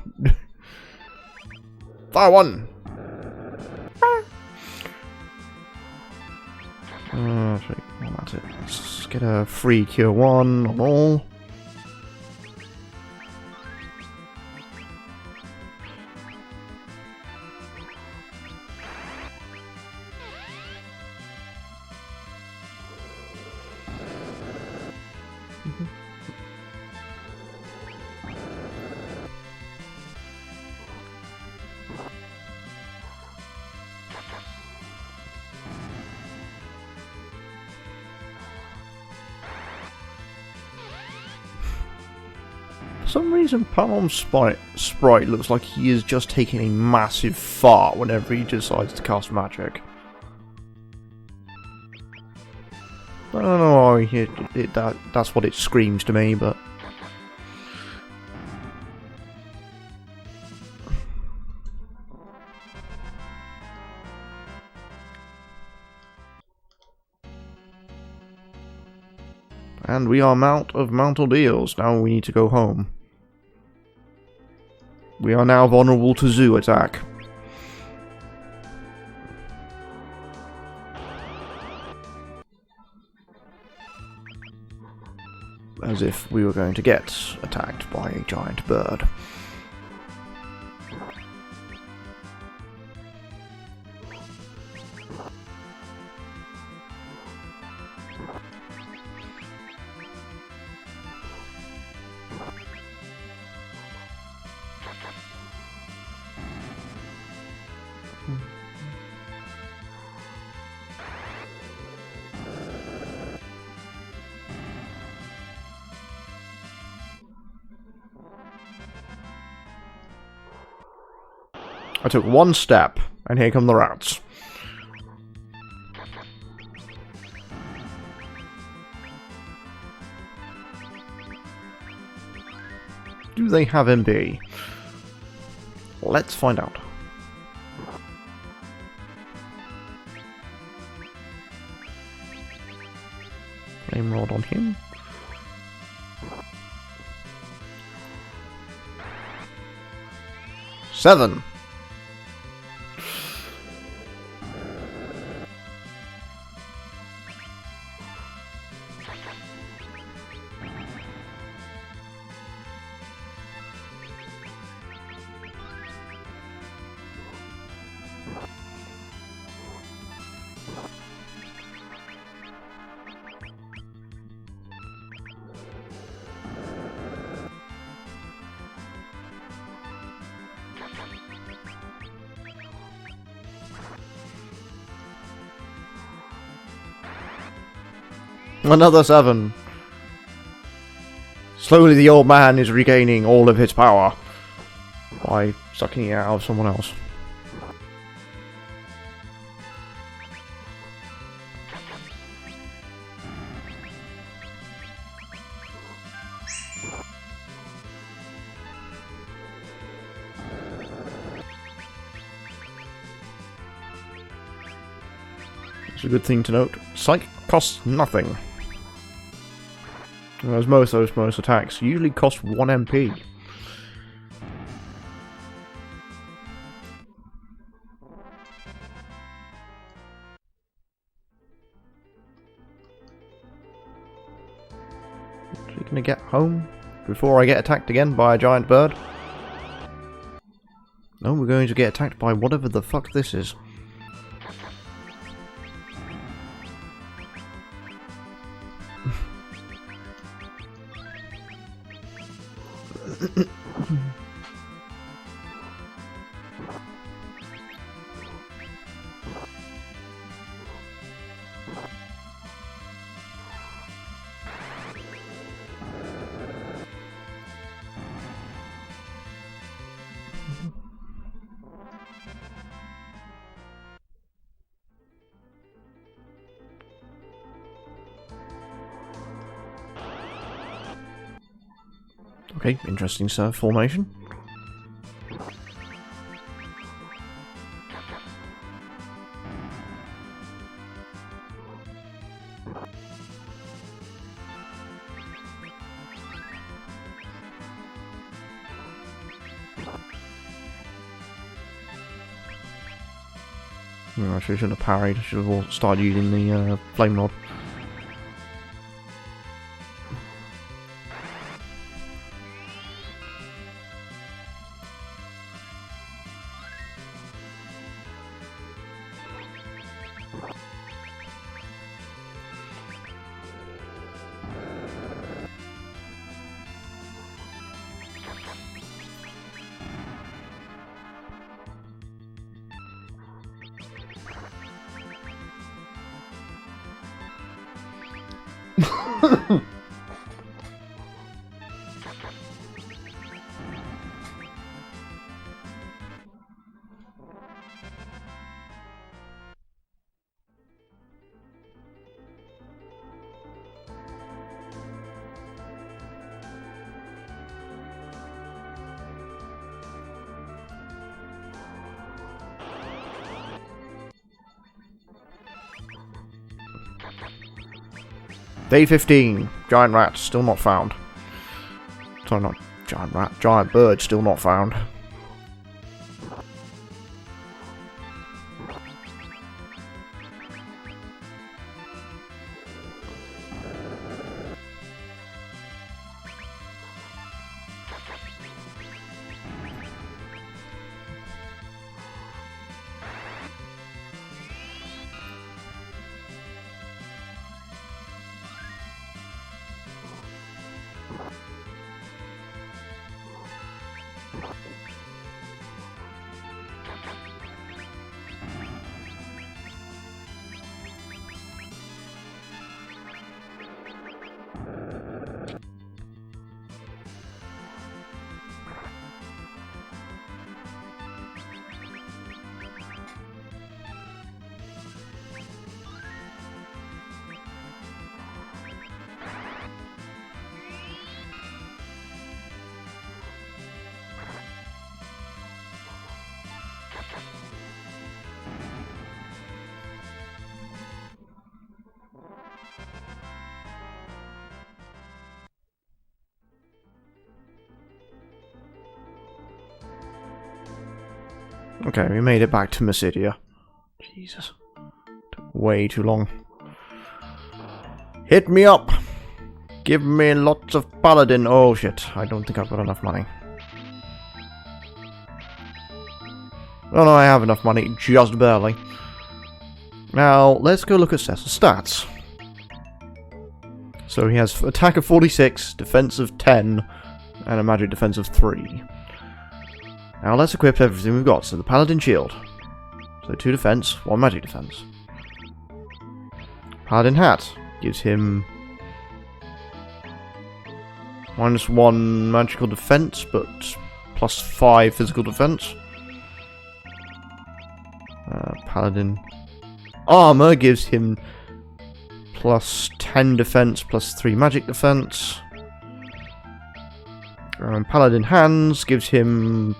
Fire one! Well, that's it. Let's get a free cure 1 on all. For some reason, Palm's sprite looks like he is just taking a massive fart whenever he decides to cast magic. I don't know why that's what it screams to me, but... And we are out of mounted eels. Now we need to go home. We are now vulnerable to zoo attack. As if we were going to get attacked by a giant bird. I took one step, and here come the rats. Do they have MB? Let's find out. Flame rod on him. Seven. Another 7. Slowly the old man is regaining all of his power by sucking it out of someone else. It's a good thing to note. Psych costs nothing. Whereas most attacks usually cost 1 MP. Are we gonna get home before I get attacked again by a giant bird? No, we're going to get attacked by whatever the fuck this is. Okay, interesting formation. Oh, actually, I shouldn't have parried. I should have started using the flame rod. Day 15. Giant rat, still not found. Sorry, not giant rat. Giant bird, still not found. Okay, we made it back to Mysidia. Jesus. Took way too long. Hit me up! Give me lots of paladin. Oh shit, I don't think I've got enough money. Oh no, I have enough money, just barely. Now, let's go look at Cecil's stats. So he has attack of 46, defense of 10, and a magic defense of 3. Now let's equip everything we've got. So the Paladin Shield. So 2 defense, 1 magic defense. Paladin Hat gives him -1 magical defense, but +5 physical defense. Paladin armor gives him +10 defense, +3 magic defense. Paladin hands gives him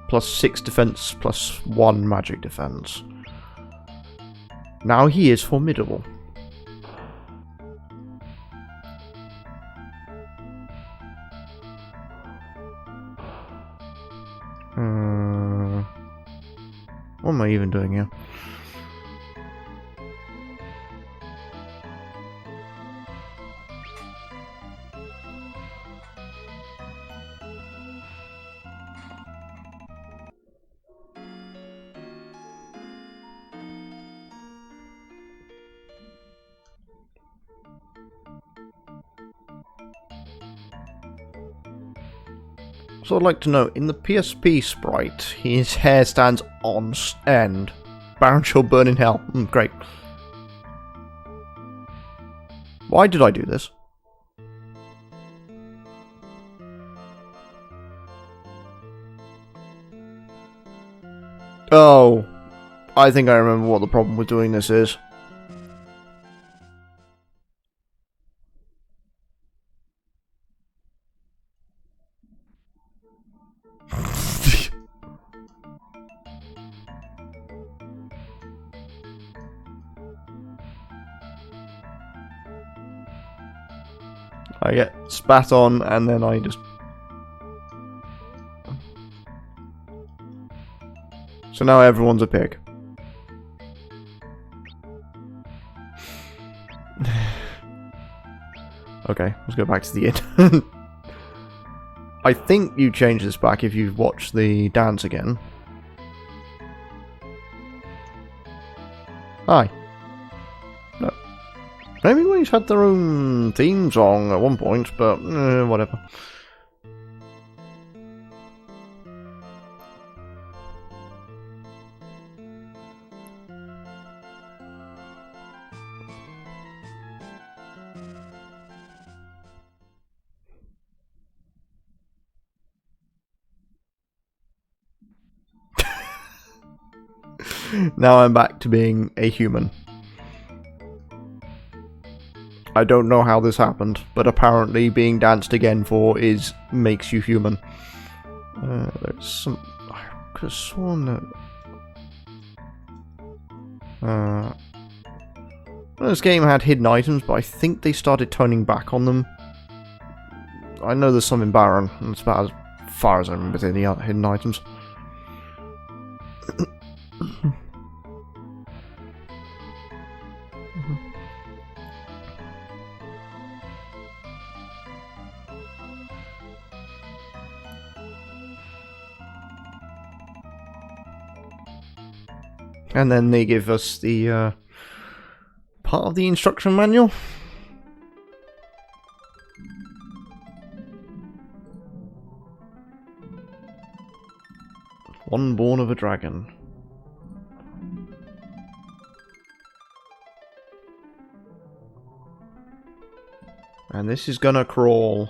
+6 defense, +1 magic defense. Now he is formidable. What am I even doing here? So I'd like to know, in the PSP sprite, his hair stands on end. Baron shall burn in hell. Great. Why did I do this? Oh, I think I remember what the problem with doing this is. I get spat on, and then I just... So now everyone's a pig. Okay, let's go back to the inn. I think you change this back if you've watched the dance again. Hi. No. Maybe we've had their own theme song at one point, but whatever. Now I'm back to being a human. I don't know how this happened, but apparently being danced again for makes you human. There's some... I could have sworn that... this game had hidden items, but I think they started toning back on them. I know there's some in Baron, and it's about as far as I remember the hidden items. And then they give us the part of the instruction manual. One born of a dragon. And this is gonna crawl.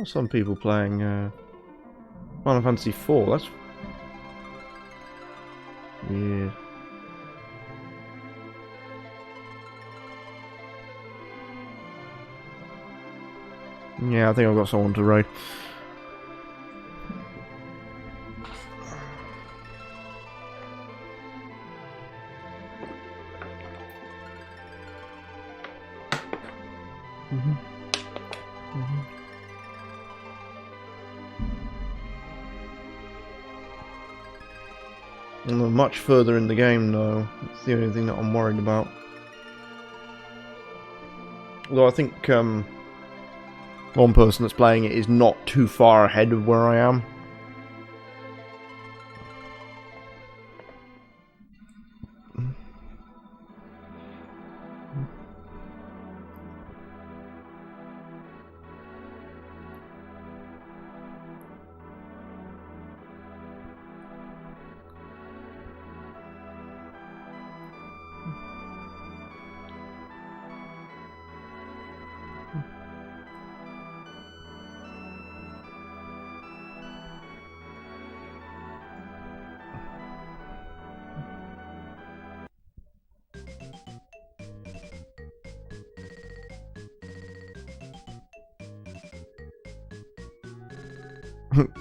Some people playing Final Fantasy IV. That's weird. Yeah, I think I've got someone to raid. And they're much further in the game though. It's the only thing that I'm worried about. Although I think one person that's playing it is not too far ahead of where I am.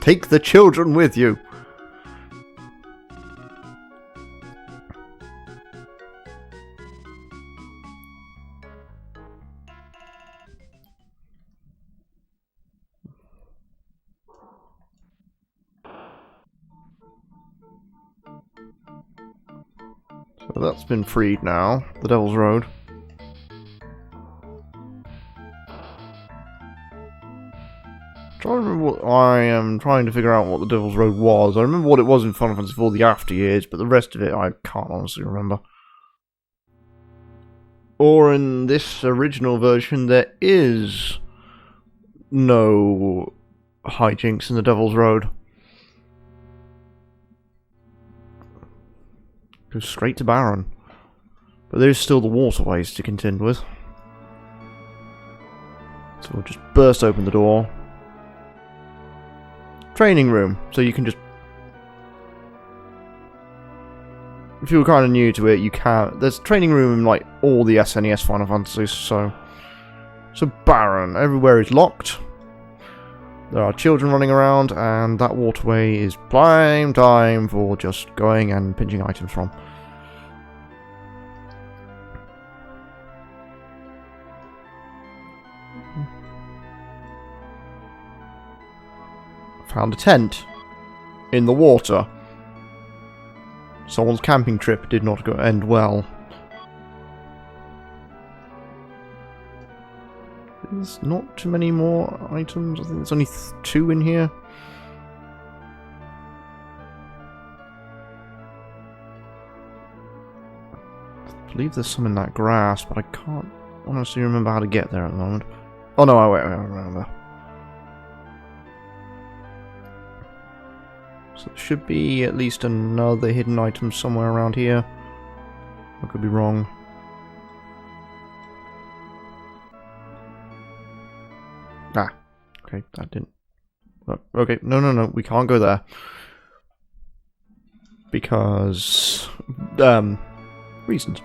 Take the children with you. So that's been freed now, the Devil's Road. I am trying to figure out what the Devil's Road was. I remember what it was in Final Fantasy IV, the after years, but the rest of it I can't honestly remember. Or in this original version, there is no hijinks in the Devil's Road. Goes straight to Baron. But there's still the waterways to contend with. So we'll just burst open the door. Training room, so you can just... If you were kind of new to it, you can... There's a training room in, like, all the SNES Final Fantasies, so... So, Baron. Everywhere is locked. There are children running around, and that waterway is prime time for just going and pinching items from. Found a tent in the water. Someone's camping trip did not end well. There's not too many more items. I think there's only 2 in here. I believe there's some in that grass, but I can't honestly remember how to get there at the moment. Oh no, wait, I remember. So there should be at least another hidden item somewhere around here. I could be wrong. Ah, okay, that didn't... Oh, okay, no, we can't go there. Because... reasons.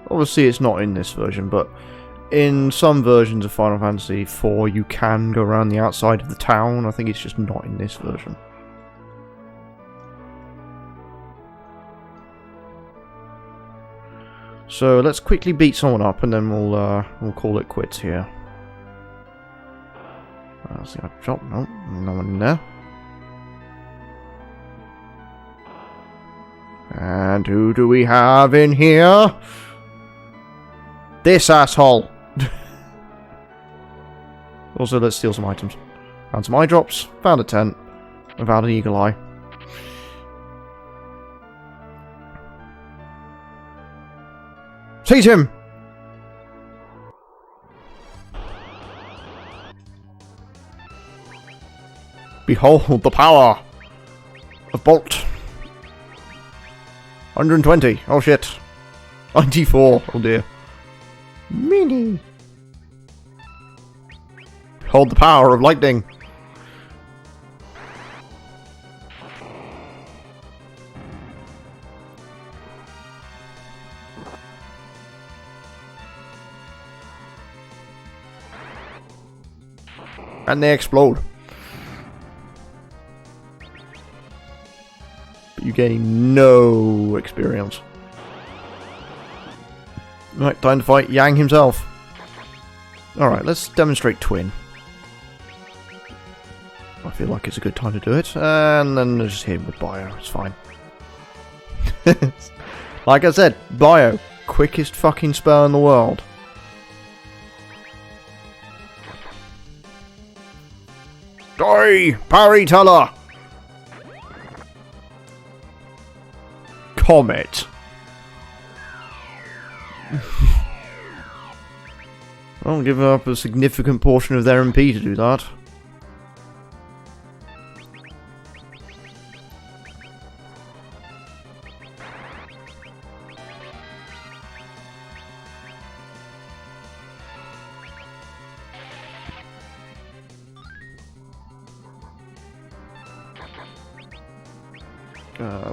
Obviously it's not in this version, but in some versions of Final Fantasy IV you can go around the outside of the town. I think it's just not in this version. So let's quickly beat someone up and then we'll call it quits here. See, I dropped. No, no one in there. And who do we have in here? This asshole! Also, let's steal some items. Found some eye drops, found a tent, and found an eagle eye. Seize him! Behold the power of Bolt. 120. Oh shit. 94. Oh dear. Mini. Behold the power of lightning. And they explode. But you gain no experience. Right, time to fight Yang himself. Alright, let's demonstrate Twin. I feel like it's a good time to do it. And then just hit him with Bio. It's fine. Like I said, Bio. Quickest fucking spell in the world. Die! Parry Teller! Comet. I'll give up a significant portion of their MP to do that.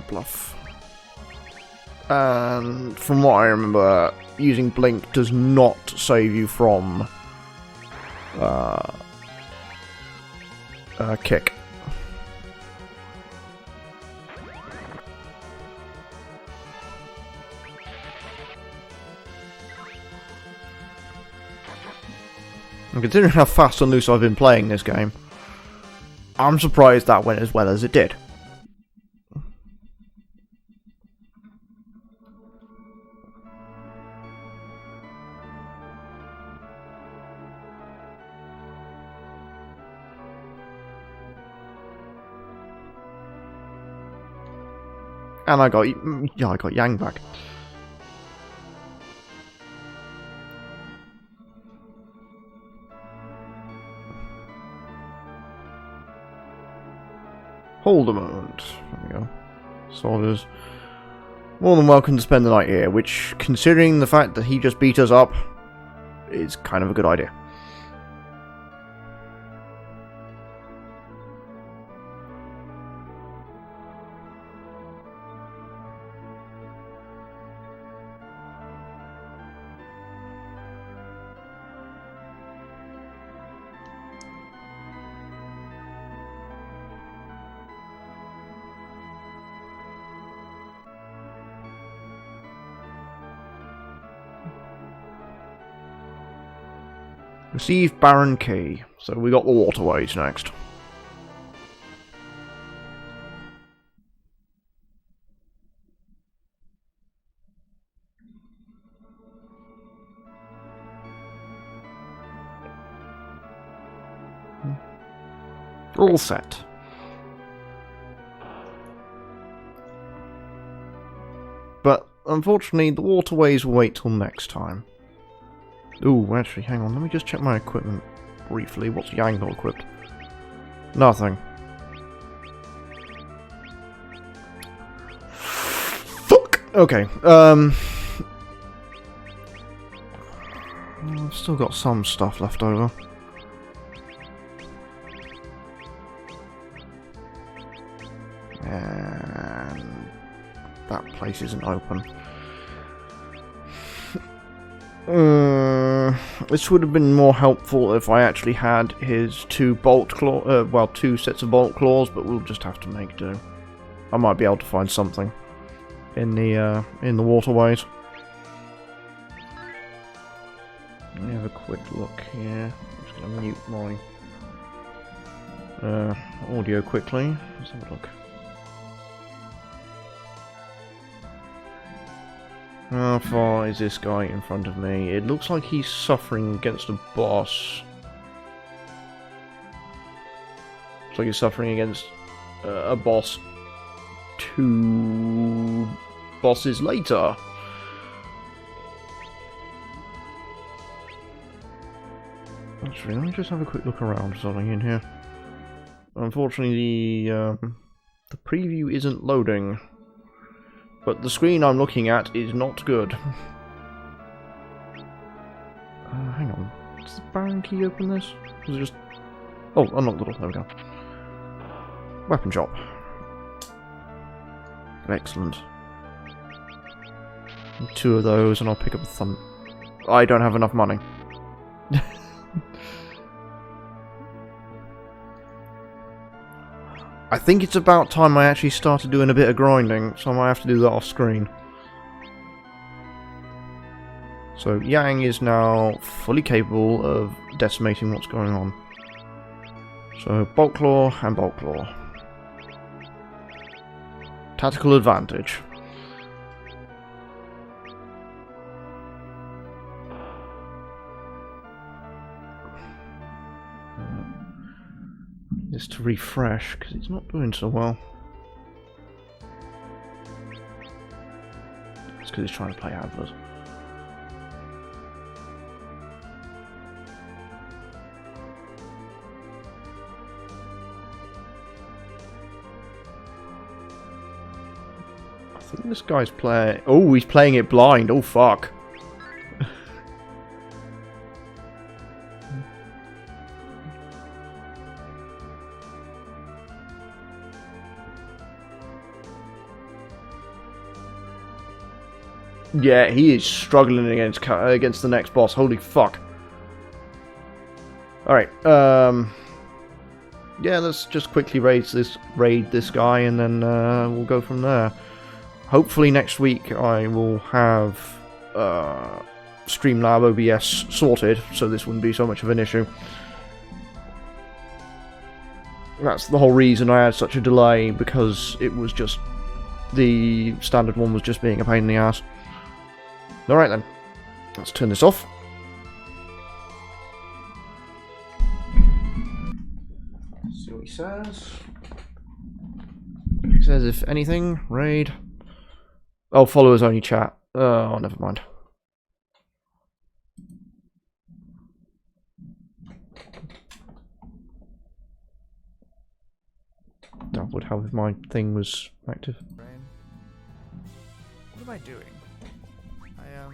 Bluff. And from what I remember, using blink does not save you from kick. And considering how fast and loose I've been playing this game, I'm surprised that went as well as it did. And I got Yang back. Hold a moment. There we go. Soldiers. More than welcome to spend the night here, which, considering the fact that he just beat us up, is kind of a good idea. Receive Baron Key. So we got the waterways next. All set. But unfortunately, the waterways will wait till next time. Ooh, actually, hang on. Let me just check my equipment briefly. What's Yang not equipped? Nothing. Fuck! Okay, I've still got some stuff left over. And that place isn't open. This would have been more helpful if I actually had his two sets of bolt claws, but we'll just have to make do. I might be able to find something in the waterways. Let me have a quick look here. I'm just going to mute my audio quickly. Let's have a look. How far is this guy in front of me? It looks like he's suffering against a boss. Looks like he's suffering against a boss 2 bosses later. Actually, let me just have a quick look around for something in here. Unfortunately, the preview isn't loading. But the screen I'm looking at is not good. Hang on. Does the Baron Key open this? Was it just... Oh, unlock the door. There we go. Weapon shop. Excellent. 2 of those and I'll pick up a thumb. I don't have enough money. I think it's about time I actually started doing a bit of grinding, so I might have to do that off screen. So Yang is now fully capable of decimating what's going on. So Bolt Claw and Bolt Claw. Tactical advantage. This to refresh because it's not doing so well. It's because it's trying to play advert. I think this guy's playing. Oh, he's playing it blind. Oh fuck. Yeah, he is struggling against the next boss. Holy fuck. Alright, yeah, let's just quickly raid this guy, and then we'll go from there. Hopefully next week I will have Streamlab OBS sorted, so this wouldn't be so much of an issue. That's the whole reason I had such a delay, because it was just the standard one was just being a pain in the ass. Alright then, let's turn this off. See what he says. He says, if anything, raid. Oh, followers only chat. Oh, never mind. That would help if my thing was active. What am I doing? I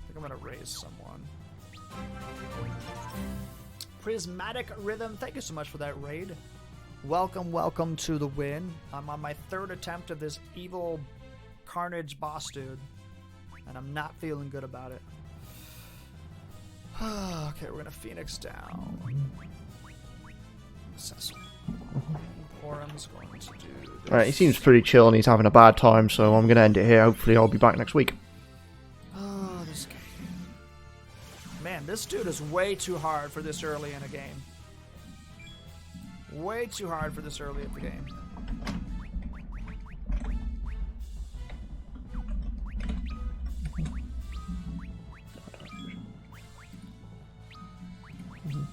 think I'm gonna raise someone. Prismatic Rhythm, thank you so much for that raid. Welcome to the win. I'm on my 3rd attempt of this evil Carnage boss dude, and I'm not feeling good about it. Okay, we're gonna Phoenix down. Porum's going to do this. Alright, he seems pretty chill and he's having a bad time, so I'm gonna end it here. Hopefully I'll be back next week. Oh, this game. Man, this dude is way too hard for this early in a game. Way too hard for this early in the game. Mm-hmm.